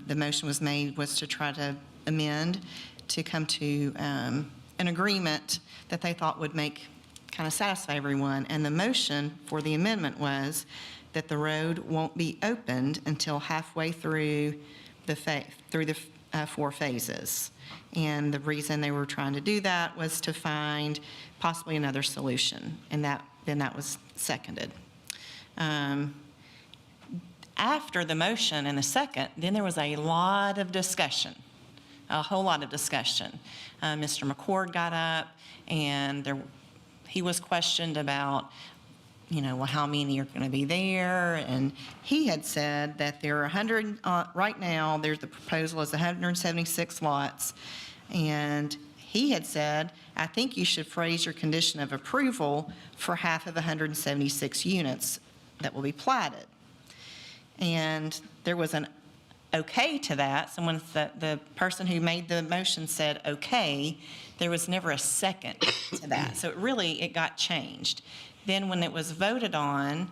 the motion was made was to try to amend, to come to an agreement that they thought would kind of satisfy everyone. And the motion for the amendment was that the road won't be opened until halfway through the 4 phases. And the reason they were trying to do that was to find possibly another solution, and then that was seconded. After the motion and the second, then there was a lot of discussion, a whole lot of discussion. Mr. McCord got up, and he was questioned about, well, how many are going to be there? And he had said that there are 100, right now, the proposal is 176 lots. And he had said, I think you should phrase your condition of approval for half of 176 units that will be platted. And there was an okay to that. The person who made the motion said okay. There was never a second to that. So it got changed. Then when it was voted on,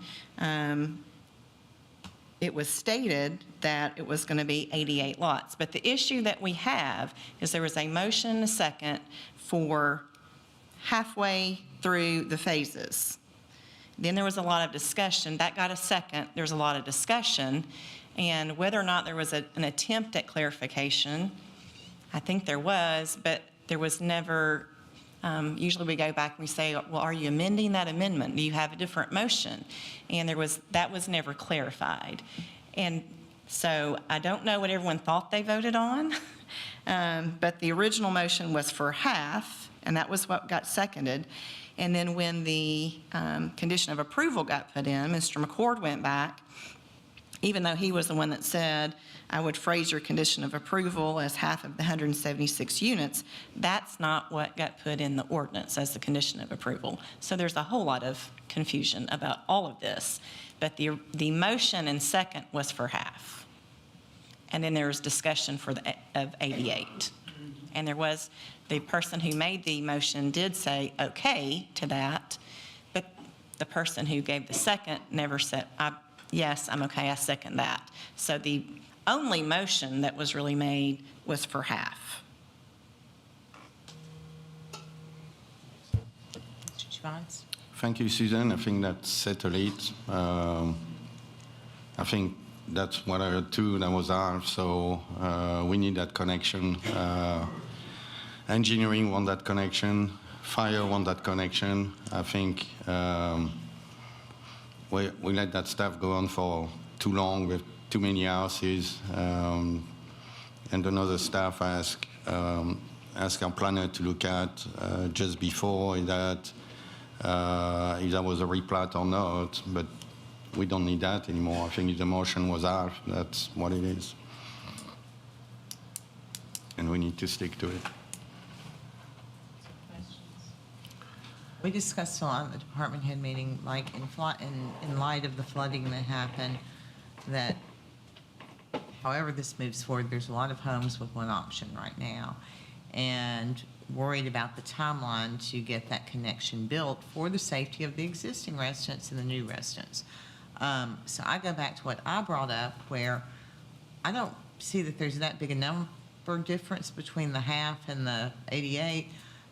it was stated that it was going to be 88 lots. But the issue that we have is there was a motion and a second for halfway through the phases. Then there was a lot of discussion. That got a second. There was a lot of discussion. And whether or not there was an attempt at clarification, I think there was, but there was never. Usually we go back and we say, well, are you amending that amendment? Do you have a different motion? And that was never clarified. And so I don't know what everyone thought they voted on, but the original motion was for half, and that was what got seconded. And then when the condition of approval got put in, Mr. McCord went back, even though he was the one that said, I would phrase your condition of approval as half of the 176 units. That's not what got put in the ordinance as the condition of approval. So there's a whole lot of confusion about all of this. But the motion and second was for half. And then there was discussion of 88. And the person who made the motion did say okay to that, but the person who gave the second never said, yes, I'm okay, I second that. So the only motion that was really made was for half.
Mr. Chivans?
Thank you, Susan. I think that settled it. I think that's what I heard too, that was ours. So we need that connection. Engineering want that connection. Fire want that connection. I think we let that stuff go on for too long with too many houses. And another staff asked our planner to look at just before that if that was a replat or not, but we don't need that anymore. I think the motion was ours, that's what it is. And we need to stick to it.
We discussed a lot at the department head meeting, like in light of the flooding that happened, that however this moves forward, there's a lot of homes with one option right now. And worried about the timeline to get that connection built for the safety of the existing residents and the new residents. So I go back to what I brought up, where I don't see that there's that big a number difference between the half and the 88.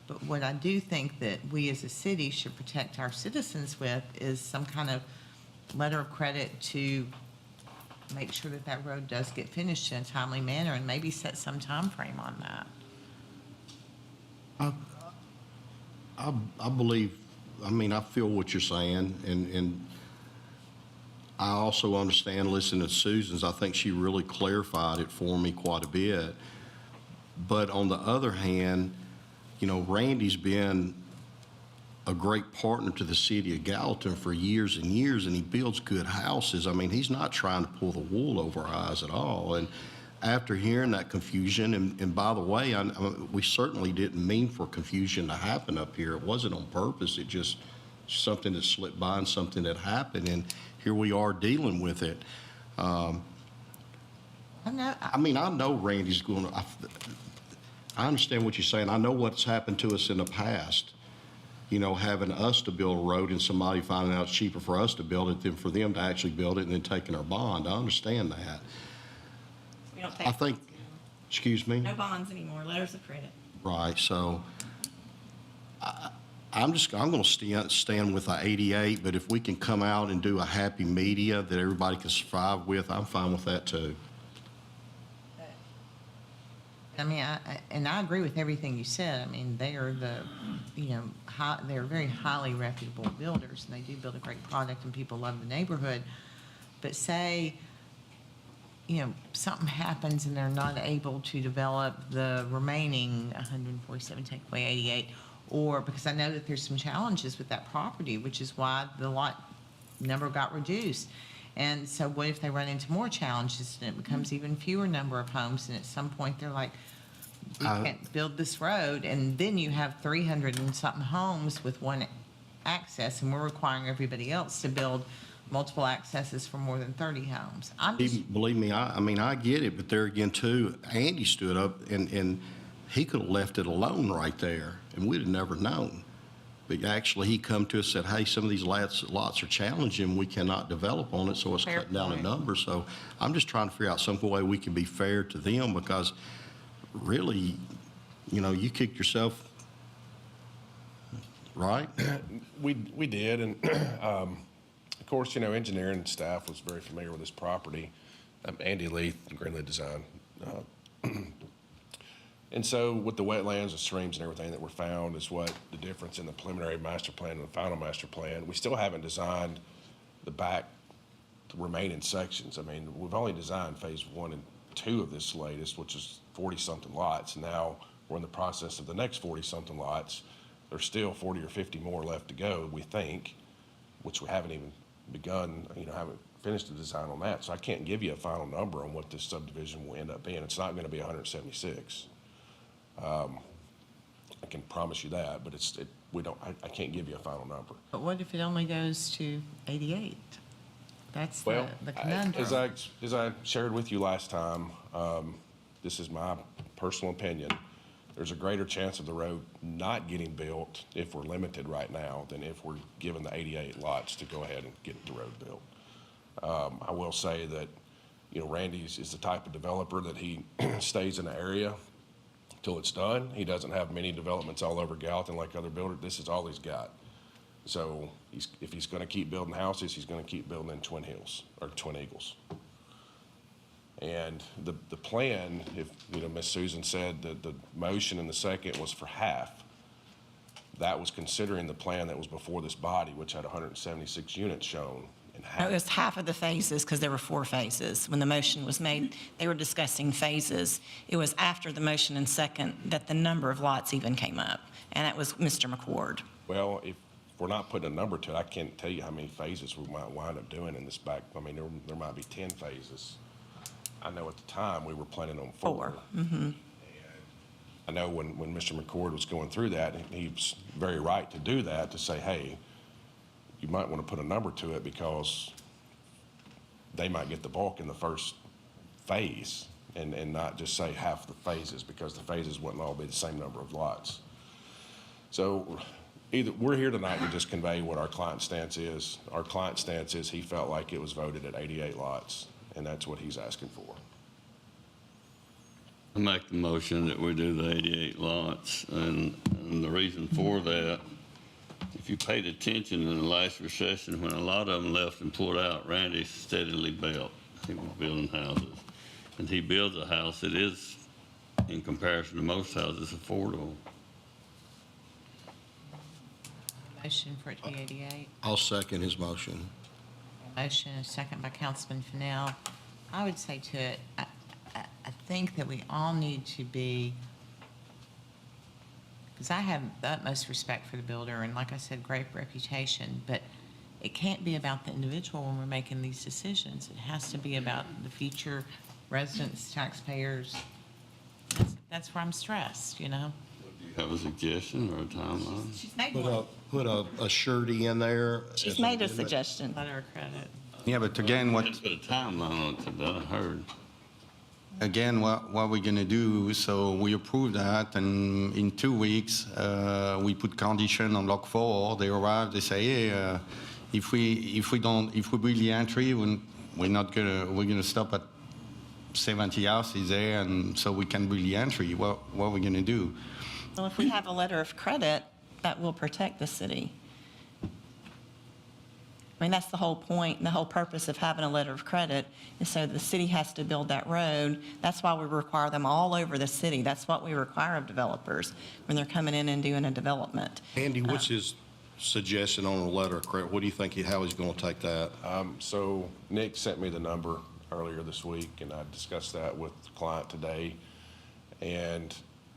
But what I do think that we as a city should protect our citizens with is some kind of letter of credit to make sure that that road does get finished in a timely manner, and maybe set some time frame on that.
I believe, I feel what you're saying, and I also understand listening to Susan's. I think she really clarified it for me quite a bit. But on the other hand, Randy's been a great partner to the city of Gallatin for years and years, and he builds good houses. He's not trying to pull the wool over our eyes at all. And after hearing that confusion, and by the way, we certainly didn't mean for confusion to happen up here. It wasn't on purpose. It just something that slipped by and something that happened, and here we are dealing with it. I know Randy's going to, I understand what you're saying. I know what's happened to us in the past, having us to build a road and somebody finding out it's cheaper for us to build it than for them to actually build it and then taking our bond. I understand that.
We don't take
I think, excuse me?
no bonds anymore, letters of credit.
Right, so I'm going to stand with the 88, but if we can come out and do a happy media that everybody can survive with, I'm fine with that too.
I agree with everything you said. They are they're very highly reputable builders, and they do build a great product, and people love the neighborhood. But say, something happens and they're not able to develop the remaining 147, take away 88, or because I know that there's some challenges with that property, which is why the lot number got reduced. And so what if they run into more challenges and it becomes even fewer number of homes, and at some point they're like, we can't build this road, and then you have 300 and something homes with one access, and we're requiring everybody else to build multiple accesses for more than 30 homes.
Believe me, I get it, but there again too, Andy stood up and he could have left it alone right there, and we'd have never known. But actually, he come to us and said, hey, some of these lots are challenging. We cannot develop on it, so it's cutting down the numbers. So I'm just trying to figure out some way we can be fair to them, because really, you kicked yourself, right?
We did, and of course, engineering staff was very familiar with this property. Andy Leith, Greenlee Design. And so with the wetlands, the streams and everything that were found is what the difference in the preliminary master plan and the final master plan. We still haven't designed the remaining sections. We've only designed phase 1 and 2 of this latest, which is 40-something lots. And now we're in the process of the next 40-something lots. There's still 40 or 50 more left to go, we think, which we haven't even begun, haven't finished the design on that. So I can't give you a final number on what this subdivision will end up being. It's not going to be 176. I can promise you that, but I can't give you a final number.
But what if it only goes to 88? That's
Well,
the conundrum.
as I shared with you last time, this is my personal opinion. There's a greater chance of the road not getting built if we're limited right now than if we're given the 88 lots to go ahead and get the road built. I will say that, Randy is the type of developer that he stays in the area till it's done. He doesn't have many developments all over Gallatin like other builders. This is all he's got. So if he's going to keep building houses, he's going to keep building in Twin Hills or Twin Eagles. And the plan, if Miss Susan said that the motion in the second was for half, that was considering the plan that was before this body, which had 176 units shown.
It was half of the phases, because there were 4 phases. When the motion was made, they were discussing phases. It was after the motion and second that the number of lots even came up, and that was Mr. McCord.
Well, if we're not putting a number to it, I can't tell you how many phases we might wind up doing in this back. There might be 10 phases. I know at the time we were planning on 4.
Mm-hmm.
And I know when Mr. McCord was going through that, he was very right to do that, to say, hey, you might want to put a number to it, because they might get the bulk in the first phase and not just say half the phases, because the phases wouldn't all be the same number of lots. So either we're here tonight to just convey what our client's stance is. Our client's stance is he felt like it was voted at 88 lots, and that's what he's asking for.
I make the motion that we do the 88 lots, and the reason for that, if you paid attention in the last recession, when a lot of them left and pulled out, Randy steadily built. He was building houses. And he builds a house that is, in comparison to most houses, affordable.
Motion for it to be 88.
I'll second his motion.
Motion, a second by Councilman Fennell. I would say to it, I think that we all need to be, because I have the utmost respect for the builder, and like I said, great reputation, but it can't be about the individual when we're making these decisions. It has to be about the future residents, taxpayers. That's where I'm stressed, you know?
Do you have a suggestion or a timeline?
She's made
Put
one.
put a surety in there.
She's
as an
made a
amendment.
suggestion.
Letter of credit.
Yeah, but again, what,
Just put a timeline on it that I heard.
again, what we're gonna do, so we approve that, and in 2 weeks, we put condition on block 4, they arrive, they say, hey, if we build the entry, we're gonna stop at 70 houses there, and so we can build the entry, what are we gonna do?
Well, if we have a letter of credit, that will protect the city. I mean, that's the whole point, and the whole purpose of having a letter of credit is so the city has to build that road. That's why we require them all over the city. That's what we require of developers when they're coming in and doing a development.
Andy, what's his suggestion on a letter of credit? What do you think, how he's going to take that?
So Nick sent me the number earlier this week, and I discussed that with the client today. And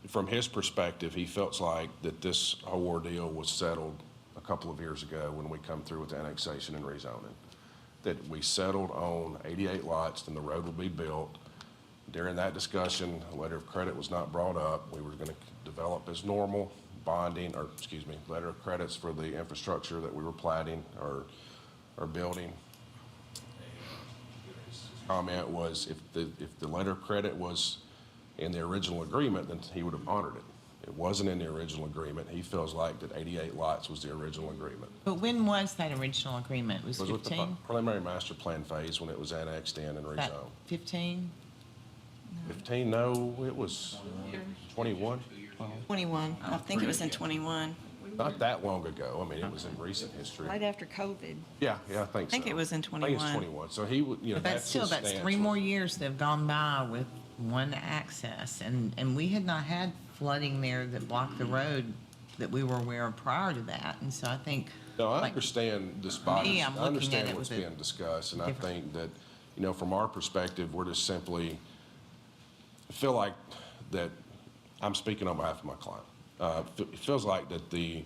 from his perspective, he felt like that this whole ordeal was settled a couple of years ago when we come through with annexation and rezoning. That we settled on 88 lots, then the road would be built. During that discussion, a letter of credit was not brought up. We were going to develop as normal bonding, or excuse me, letter of credits for the infrastructure that we were platting or building. His comment was if the letter of credit was in the original agreement, then he would have honored it. It wasn't in the original agreement. He feels like that 88 lots was the original agreement.
But when was that original agreement? Was
It was with the
15?
preliminary master plan phase when it was annexed in and
About
rezoned.
15?
15, no, it was 21.
21, I think it was in 21.
Not that long ago. I mean, it was in recent history.
Right after COVID.
Yeah, I think so.
I think it was in
I think it's
21.
21. So he would,
But
that's
still,
his
that's
stance
3
was-
more years that have gone by with one access. And we had not had flooding there that blocked the road that we were aware of prior to that. And so I think.
No, I
like,
understand this body.
I'm
I
looking at
understand
it
what's
with a
being discussed, and I
different-
think that, from our perspective, we're just simply feel like that. I'm speaking on behalf of my client. It feels like that the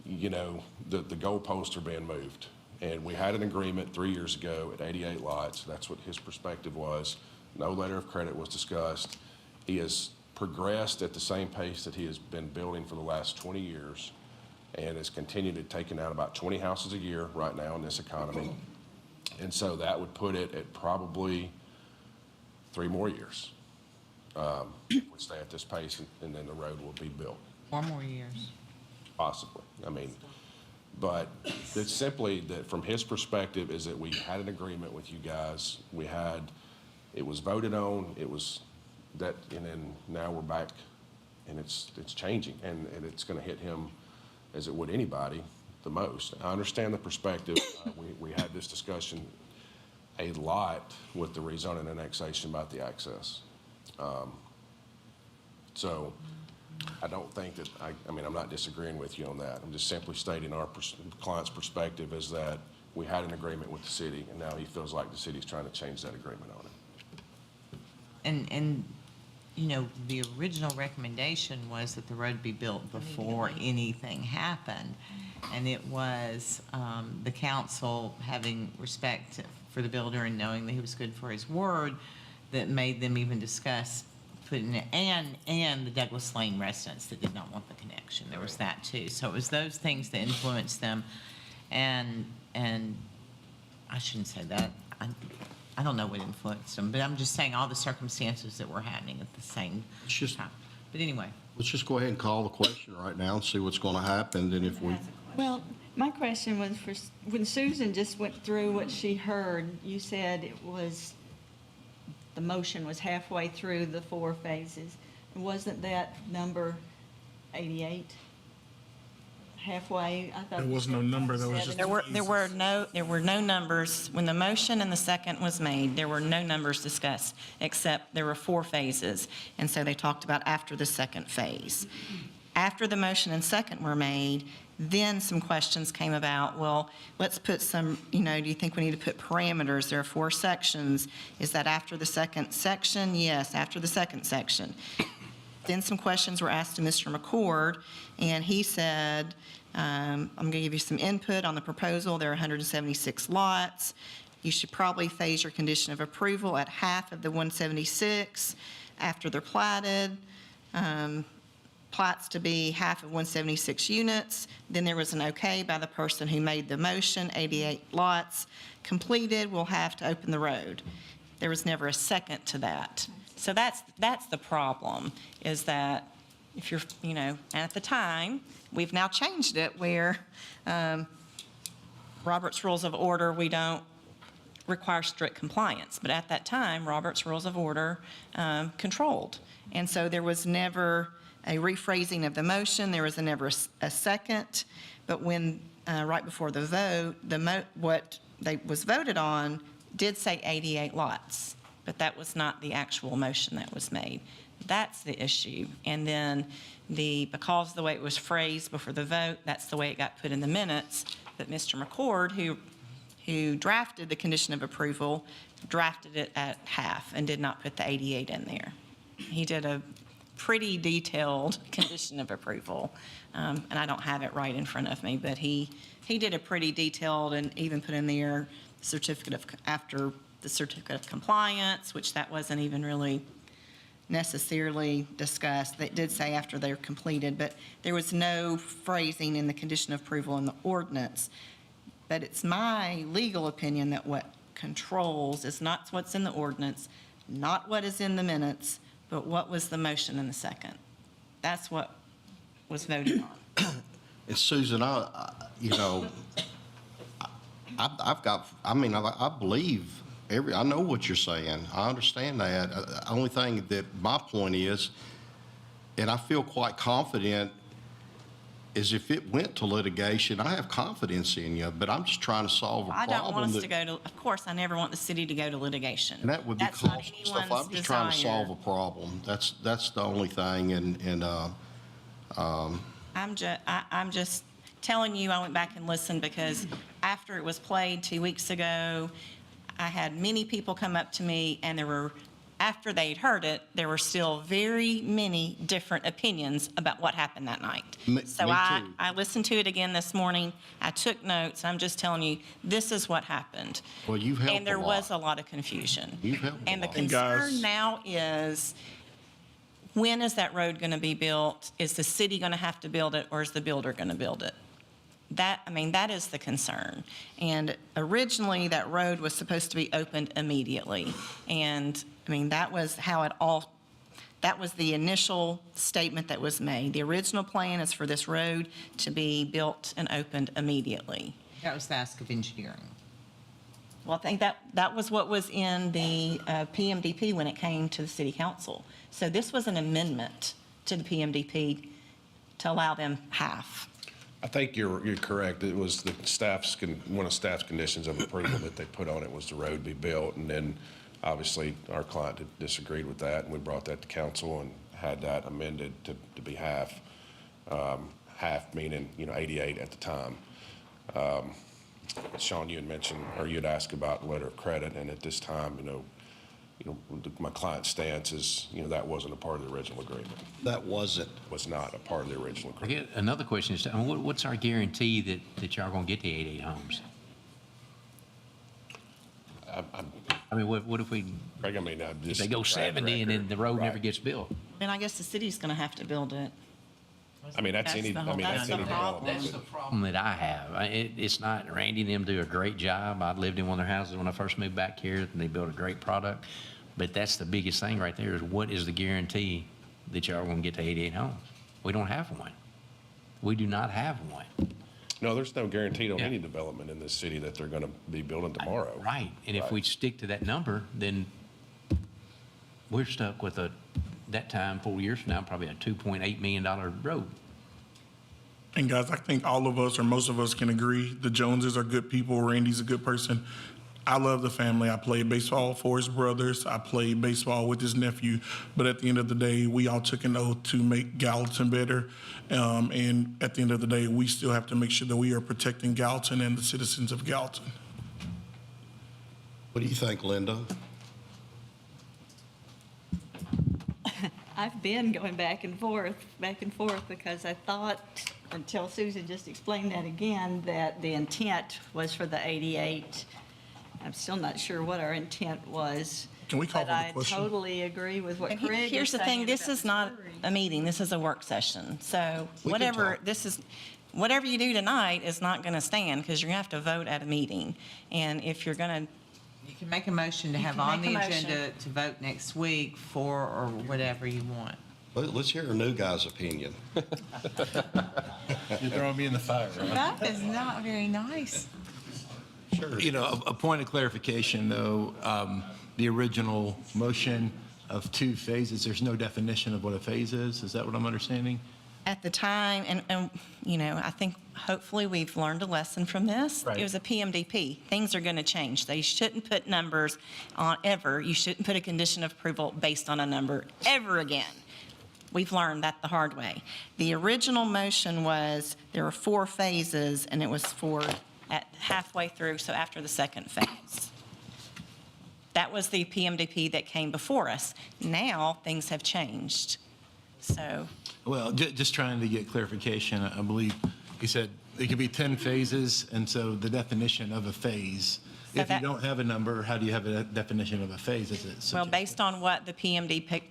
goalposts are being moved, and we had an agreement 3 years ago at 88 lots. That's what his perspective was. No letter of credit was discussed. He has progressed at the same pace that he has been building for the last 20 years and has continued to taking out about 20 houses a year right now in this economy. And so that would put it at probably 3 more years. We stay at this pace and then the road will be built,
4 more years.
possibly. I mean, but it's simply that from his perspective is that we had an agreement with you guys. It was voted on, it was that, and then now we're back and it's changing and it's gonna hit him as it would anybody the most. I understand the perspective. We had this discussion a lot with the rezoning and annexation about the access. So I don't think that, I mean, I'm not disagreeing with you on that. I'm just simply stating our client's perspective is that we had an agreement with the city and now he feels like the city's trying to change that agreement on it.
And the original recommendation was that the road be built before anything happened. And it was the council having respect for the builder and knowing that he was good for his word that made them even discuss putting it, and the Douglas Lane residents that did not want the connection. There was that too. So it was those things that influenced them. And I shouldn't say that. I don't know what influenced them, but I'm just saying all the circumstances that were happening at the same time. But anyway.
Let's just go ahead and call the question right now and see what's going to happen. Then if we,
Well, my question was for, when Susan just went through what she heard, you said it was, the motion was halfway through the 4 phases. Wasn't that number 88? Halfway? I thought
There was no number, there was just.
There were no numbers. When the motion and the second was made, there were no numbers discussed, except there were 4 phases. And so they talked about after the second phase. After the motion and second were made, then some questions came about, well, let's put some, do you think we need to put parameters? There are 4 sections. Is that after the second section? Yes, after the second section. Then some questions were asked to Mr. McCord, and he said, I'm going to give you some input on the proposal. There are 176 lots. You should probably phase your condition of approval at half of the 176 after they're platted. Plats to be half of 176 units. Then there was an okay by the person who made the motion, 88 lots completed, we'll have to open the road. There was never a second to that. So that's the problem, is that if you're, and at the time, we've now changed it where Robert's Rules of Order, we don't require strict compliance. But at that time, Robert's Rules of Order controlled. And so there was never a rephrasing of the motion, there was never a second. But when, right before the vote, what was voted on did say 88 lots, but that was not the actual motion that was made. That's the issue. And then because of the way it was phrased before the vote, that's the way it got put in the minutes. But Mr. McCord, who drafted the condition of approval, drafted it at half and did not put the 88 in there. He did a pretty detailed condition of approval, and I don't have it right in front of me, but he did a pretty detailed and even put in there after the certificate of compliance, which that wasn't even really necessarily discussed. They did say after they're completed, but there was no phrasing in the condition of approval in the ordinance. But it's my legal opinion that what controls is not what's in the ordinance, not what is in the minutes, but what was the motion in the second. That's what was voted on.
And Susan, I believe I know what you're saying. I understand that. The only thing that my point is, and I feel quite confident, is if it went to litigation, I have confidence in you, but I'm just trying to solve a problem.
I don't want us to go to, of course, I never want the city to go to litigation.
And that would be
That's not
costly stuff.
anyone's
I'm just trying to
desire.
solve a problem. That's the only thing,
I'm just telling you, I went back and listened because after it was played 2 weeks ago, I had many people come up to me, and after they'd heard it, there were still very many different opinions about what happened that night. So
me
I
too.
listened to it again this morning. I took notes. I'm just telling you, this is what happened.
Well, you've helped
And there
a lot.
was a lot of confusion.
You've helped
And
a
the
lot.
concern now is, when is that road going to be built? Is the city going to have to build it, or is the builder going to build it? That is the concern. And originally, that road was supposed to be opened immediately. And, that was that was the initial statement that was made. The original plan is for this road to be built and opened immediately.
That was the ask of engineering.
Well, I think that was what was in the PMDP when it came to the city council. So this was an amendment to the PMDP to allow them half.
I think you're correct. It was the one of staff's conditions of approval that they put on it was the road be built. And then obviously our client had disagreed with that, and we brought that to council and had that amended to be half. Half meaning, 88 at the time. Sean, you had mentioned, or you had asked about letter of credit, and at this time, my client's stance is, that wasn't a part of the original agreement.
That was
not a part of the original
I
agreement.
get another question is, what's our guarantee that y'all gonna get the 88 homes? What if
Craig,
if they go 70 and then the road never gets built?
Then I guess the city's going to have to build it.
That's any development.
That's the problem that I have. It's not, Randy and them do a great job. I lived in one of their houses when I first moved back here, and they built a great product. But that's the biggest thing right there, is what is the guarantee that y'all are going to get to 88 homes? We don't have one. We do not have one.
No, there's no guarantee on any development in this city that they're going to be building tomorrow.
Right. And if we stick to that number, then we're stuck with that time, 4 years from now, probably a $2.8 million road.
And guys, I think all of us, or most of us, can agree the Joneses are good people. Randy's a good person. I love the family. I played baseball for his brothers. I played baseball with his nephew. But at the end of the day, we all took an oath to make Gallatin better. And at the end of the day, we still have to make sure that we are protecting Gallatin and the citizens of Gallatin.
What do you think, Linda?
I've been going back and forth, because I thought, until Susan just explained that again, that the intent was for the 88 I'm still not sure what our intent was.
Can we call
But
for the
I
question?
totally agree with what
And
Craig is
here's the thing,
saying
this
about
is
the
not
jury.
a meeting, this is a work session. So
We can
whatever,
talk.
whatever you do tonight is not going to stand because you're going to have to vote at a meeting. And if you're going to,
You can make a motion to
You
have
can
on
make
the
a motion.
agenda to vote next week for or whatever you want.
Let's hear a new guy's opinion.
You're throwing me in the fire, right?
That is not very nice.
Sure.
You know, a point of clarification, though, the original motion of 2 phases, there's no definition of what a phase is. Is that what I'm understanding?
at the time, and you know, I think hopefully we've learned a lesson from this.
Right.
It was a PMDP. Things are going to change. They shouldn't put numbers on ever. You shouldn't put a condition of approval based on a number ever again. We've learned that the hard way. The original motion was there were 4 phases, and it was for at halfway through, so after the second phase. That was the PMDP that came before us. Now, things have changed. So,
Well, just trying to get clarification, I believe he said it could be 10 phases, and so the definition of a phase,
So
if you
that-
don't have a number, how do you have a definition of a phase? Is it
well,
subjective?
based on what the PMDP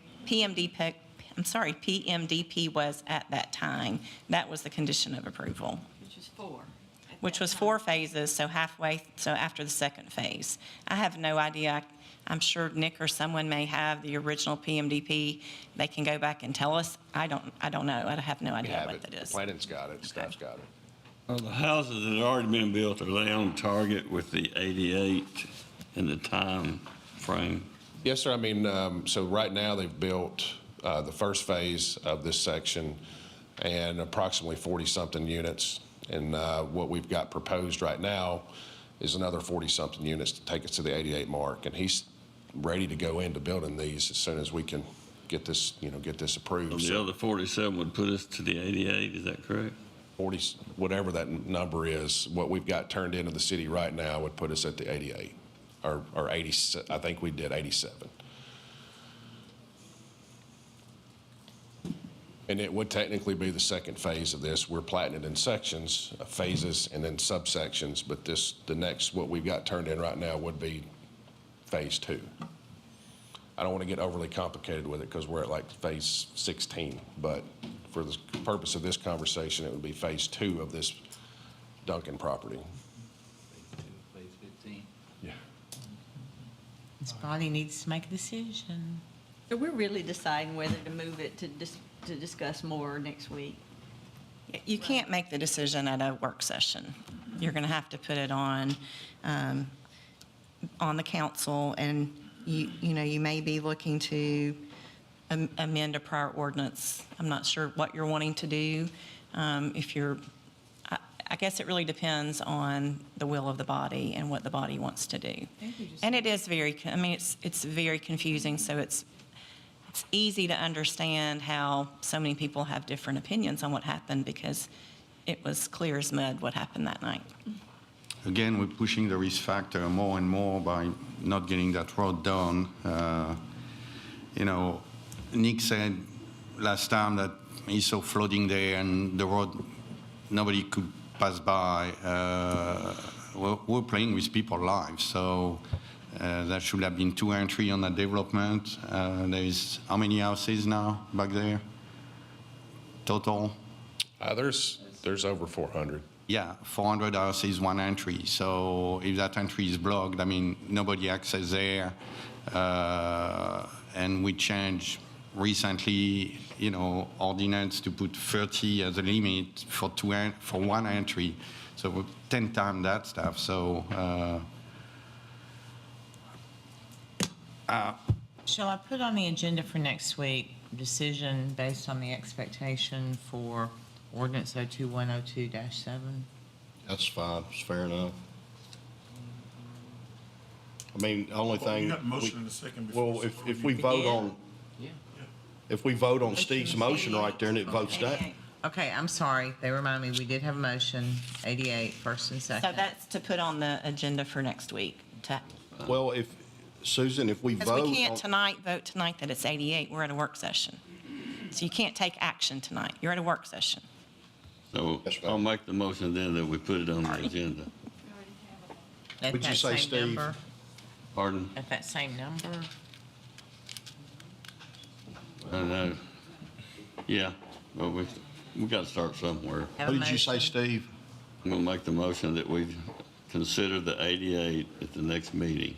was at that time, that was the condition of approval.
Which is 4.
Which was 4 phases, so so after the second phase. I have no idea. I'm sure Nick or someone may have the original PMDP. They can go back and tell us. I don't know. I have no
We
idea
have
what
it.
that is.
Planning's got it, staff's got it.
Well, the houses that have already been built, are they on target with the 88 and the time frame?
Yes, sir. I mean, so right now they've built the first phase of this section and approximately 40-something units. And what we've got proposed right now is another 40-something units to take us to the 88 mark. And he's ready to go into building these as soon as we can get this, get this approved.
So the other 47 would put us to the 88, is that correct?
40, whatever that number is, what we've got turned into the city right now would put us at the 88 or 80. I think we did 87. And it would technically be the second phase of this. We're platting it in sections, phases, and then subsections, but the next, what we've got turned in right now would be phase 2. I don't want to get overly complicated with it because we're at like phase 16, but for the purpose of this conversation, it would be phase 2 of this Duncan property.
Phase 15.
Yeah.
This body needs to make a decision.
So we're really deciding whether to move it to discuss more next week.
You can't make the decision at a work session. You're going to have to put it on the council, and you may be looking to amend a prior ordinance. I'm not sure what you're wanting to do. I guess it really depends on the will of the body and what the body wants to do. And it is it's very confusing, so it's easy to understand how so many people have different opinions on what happened because it was clear as mud what happened that night.
Again, we're pushing the risk factor more and more by not getting that road done. Nick said last time that he saw flooding there and the road, nobody could pass by. We're playing with people's lives, so there should have been 2 entries on that development. There's how many houses now back there? Total?
There's over 400.
Yeah, 400 houses, 1 entry. So if that entry is blocked, nobody access there. And we changed recently, ordinance to put 30 as a limit for 1 entry. So we're 10 times that stuff. So.
Shall I put on the agenda for next week, decision based on the expectation for ordinance 02102-7?
That's fine, it's fair enough. The only
Well,
thing.
you got a motion in a second before.
Well, if we vote on, if we vote on Steve's motion right there and it votes down.
Okay, I'm sorry. They remind me, we did have a motion, 88, first and
So
second.
that's to put on the agenda for next week.
Well, Susan, if we
Because
vote.
we can't vote tonight that it's 88. We're at a work session. So you can't take action tonight. You're at a work session.
So I'll make the motion then that we put it on the agenda.
At
Would you
that
say,
same
Steve?
number?
Pardon?
At that same number?
I know. Yeah, but we got to start somewhere.
Have a
What did you say,
motion.
Steve?
I'm going to make the motion that we consider the 88 at the next meeting.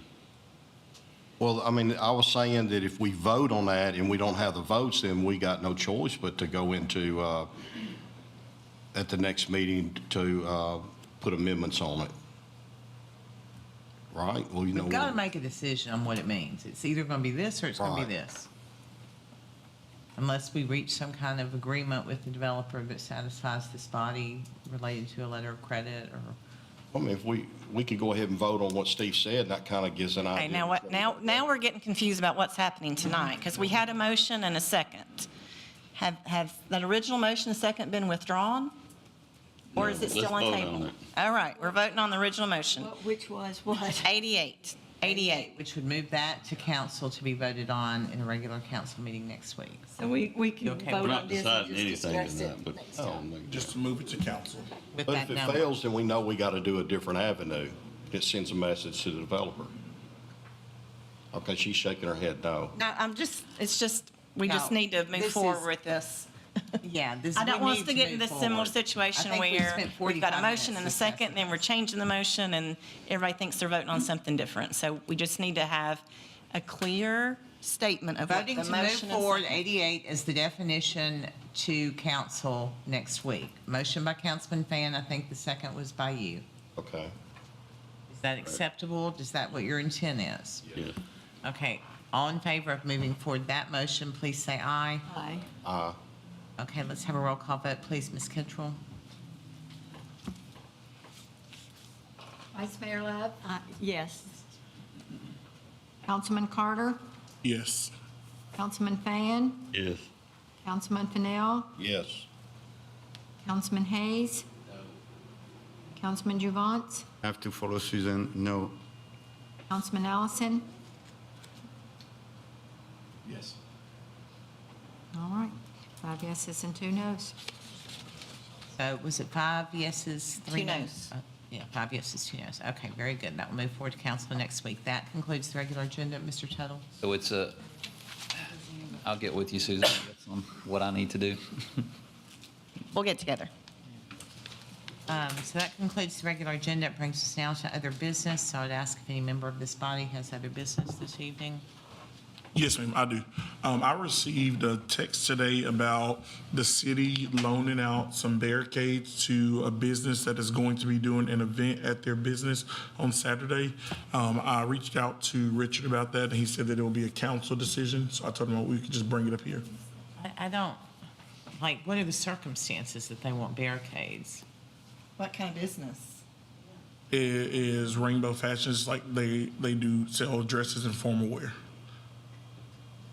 Well, I mean, I was saying that if we vote on that and we don't have the votes, then we got no choice but to go into, at the next meeting to put amendments on it. Right? Well, you know.
We've got to make a decision on what it means. It's either going to be this or it's going to be
Right.
this. Unless we reach some kind of agreement with the developer that satisfies this body related to a letter of credit or.
I mean, if we could go ahead and vote on what Steve said, and that kind of gives an idea.
Okay, now what, now we're getting confused about what's happening tonight, because we had a motion and a second. Have that original motion and second been withdrawn? Or is it still on
Let's vote
table?
on it.
All right, we're voting on the original motion.
Which was what?
88.
Which would move that to council to be voted on in a regular council meeting next week.
So we can
okay
vote
We're
on
not
this and
deciding
just
anything
discuss
tonight,
it
but
next time.
Just to move it to council.
With
But
that
if it
number.
fails, then we know we got to do a different avenue. It sends a message to the developer. Okay, she's shaking her head no.
No, it's just, we just
No,
need to move
this
forward
is-
with this.
Yeah, this.
I don't
we
want us
need
to get in
move
this similar
forward.
situation
I think we
where
spent
we've got a
45
motion and a
minutes
second, then we're changing the motion, and everybody thinks they're voting on something different. So we just need to have a clear statement of what
Voting
the
to move
motion
forward
is.
88 is the definition to council next week. Motion by Councilman Fan, I think the second was by you.
Okay.
Is that acceptable? Is that what your intent is?
Yeah.
Okay, all in favor of moving forward that motion, please say aye.
Aye.
Okay, let's have a roll call vote, please, Ms. Kittrell.
Vice Mayor Love?
Yes.
Councilman Carter?
Yes.
Councilman Fan?
Yes.
Councilman Fennell?
Yes.
Councilman Hayes? Councilman Juvance?
I have to follow Susan, no.
Councilman Allison?
Yes.
All right, 5 yeses and 2 nos.
So was it 5 yeses, 3
2
noes?
noes.
Yeah, 5 yeses, 2 noes. Okay, very good. That will move forward to council next week. That concludes the regular agenda. Mr. Tuttle?
So it's I'll get with you, Susan, on what I need to do.
We'll get together.
So that concludes the regular agenda. It brings us now to other business. So I'd ask if any member of this body has other business this evening.
Yes, ma'am, I do. I received a text today about the city loaning out some barricades to a business that is going to be doing an event at their business on Saturday. I reached out to Richard about that, and he said that it will be a council decision, so I told him we could just bring it up here.
I don't, like, what are the circumstances that they want barricades?
What kind of business?
It is Rainbow Fashions, like they do sell dresses and formal wear.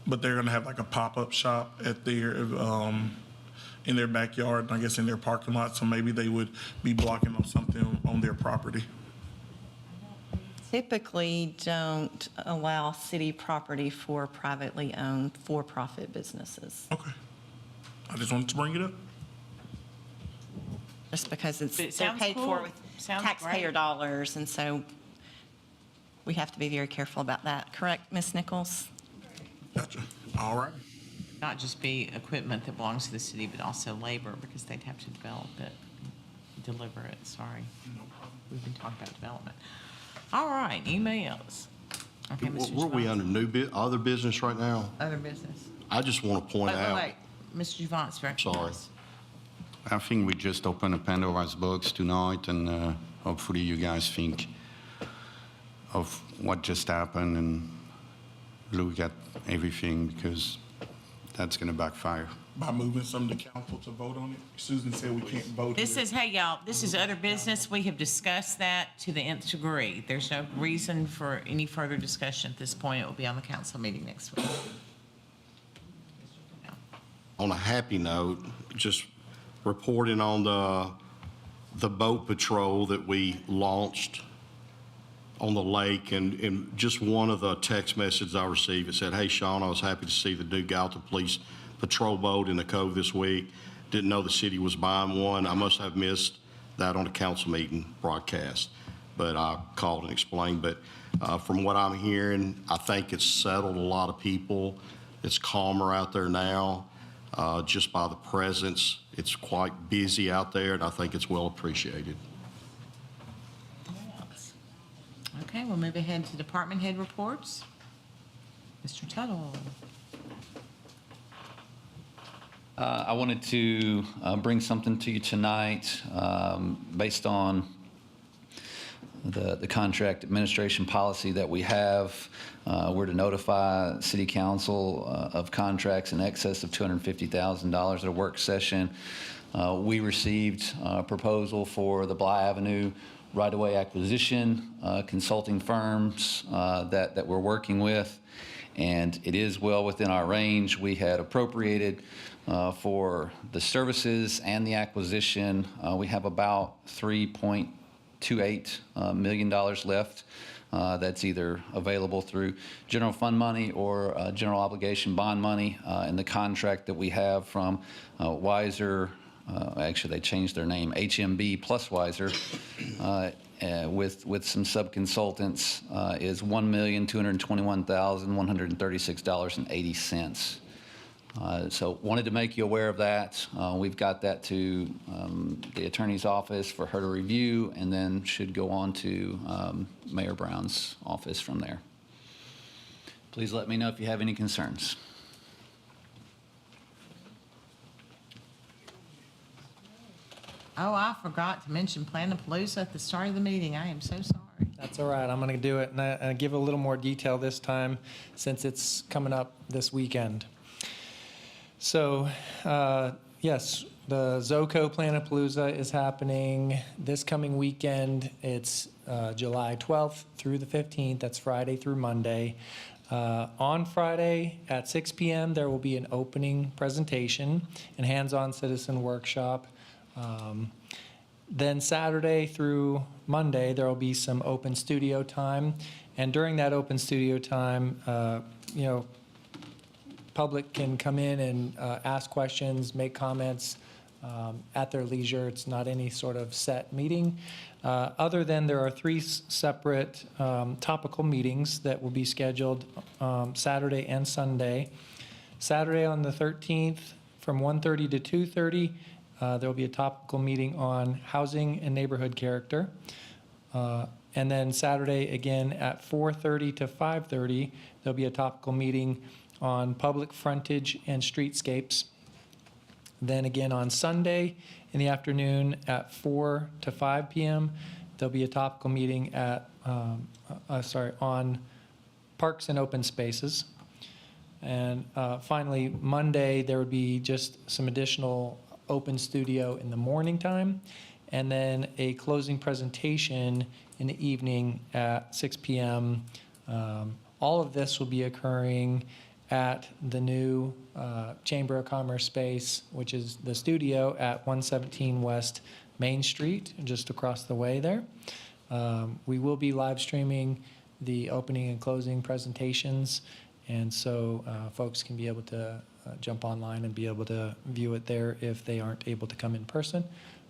But they're gonna have like a pop-up shop at their, in their backyard, and I guess in their parking lot, so maybe they would be blocking off something on their property.
Typically don't allow city property for privately owned for-profit businesses,
Okay. I just wanted to bring it up.
just because
But it
they're
sounds
paid
cool.
for with
Sounds
taxpayer
great.
dollars, and so we have to be very careful about that. Correct, Ms. Nichols?
Gotcha. All right.
Not just be equipment that belongs to the city, but also labor, because they'd have to develop it, deliver it, sorry. We've been talking about development. All right, emails. Okay, Mr.
Were we
Javance.
under other business right now?
Other business.
I just want to point out.
Wait, Mr. Javance, recognized.
I think we just opened a Pandora's box tonight, and hopefully you guys think of what just happened and look at everything, because that's going to backfire.
By moving some to council to vote on it, Susan said we can't vote.
This
here.
is, hey, y'all, this is other business. We have discussed that to the nth degree. There's no reason for any further discussion at this point. It will be on the council meeting next week.
On a happy note, just reporting on the boat patrol that we launched on the lake, and just one of the text messages I received, it said, "Hey, Sean, I was happy to see the new Gallatin Police Patrol boat in the cove this week. Didn't know the city was buying one. I must have missed that on the council meeting broadcast." but I called and explained. But from what I'm hearing, I think it's settled a lot of people. It's calmer out there now. Just by the presence, it's quite busy out there, and I think it's well appreciated.
Okay, we'll move ahead to department head reports. Mr. Tuttle.
I wanted to bring something to you tonight based on the contract administration policy that we have. We're to notify City Council of contracts in excess of $250,000 at a work session. We received a proposal for the Bly Avenue right-of-way acquisition, consulting firms that we're working with, and it is well within our range. We had appropriated for the services and the acquisition. We have about $3.28 million left. That's either available through general fund money or general obligation bond money. And the contract that we have from Weiser, actually they changed their name, HMB plus Weiser, with some sub-consultants is $1,221,136.80. So wanted to make you aware of that. We've got that to the attorney's office for her to review, and then should go on to Mayor Brown's office from there. Please let me know if you have any concerns.
Oh, I forgot to mention Planapalooza at the start of the meeting. I am so sorry.
That's all right. I'm going to do it and give a little more detail this time since it's coming up this weekend. So, yes, the Zoco Planapalooza is happening this coming weekend. It's July 12th through the 15th. That's Friday through Monday. On Friday at 6 p.m., there will be an opening presentation and hands-on citizen workshop. Then Saturday through Monday, there will be some open studio time. And during that open studio time, public can come in and ask questions, make comments at their leisure. It's not any sort of set meeting. Other than there are 3 separate topical meetings that will be scheduled Saturday and Sunday. Saturday on the 13th from 1:30 to 2:30, there will be a topical meeting on housing and neighborhood character. And then Saturday again at 4:30 to 5:30, there'll be a topical meeting on public frontage and streetscapes. Then again on Sunday in the afternoon at 4 to 5 p.m., there'll be a topical meeting at, on parks and open spaces. And finally, Monday, there would be just some additional open studio in the morning time, and then a closing presentation in the evening at 6 p.m. All of this will be occurring at the new Chamber of Commerce space, which is the studio at 117 West Main Street, just across the way there. We will be live streaming the opening and closing presentations, and so folks can be able to jump online and be able to view it there if they aren't able to come in person.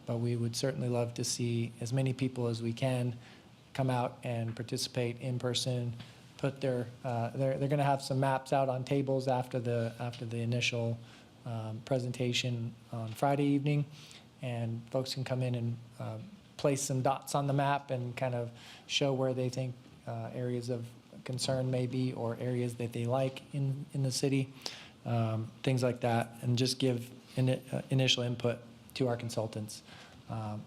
But we would certainly love to see as many people as we can come out and participate in person. Put their they're going to have some maps out on tables after the initial presentation on Friday evening, and folks can come in and place some dots on the map and kind of show where they think areas of concern may be, or areas that they like in the city, things like that, and just give initial input to our consultants.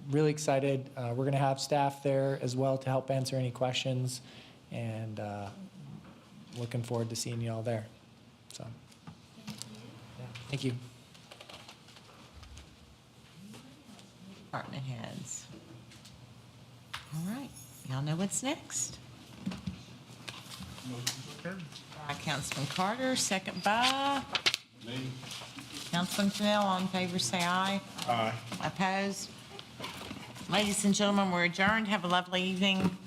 Really excited. We're going to have staff there as well to help answer any questions, and looking forward to seeing you all there. So, yeah, thank you.
Department heads. All right, y'all know what's next. By Councilman Carter, second by
Me.
Councilman Fennell. All in favor, say aye.
Aye.
Opposed? Ladies and gentlemen, we're adjourned. Have a lovely evening.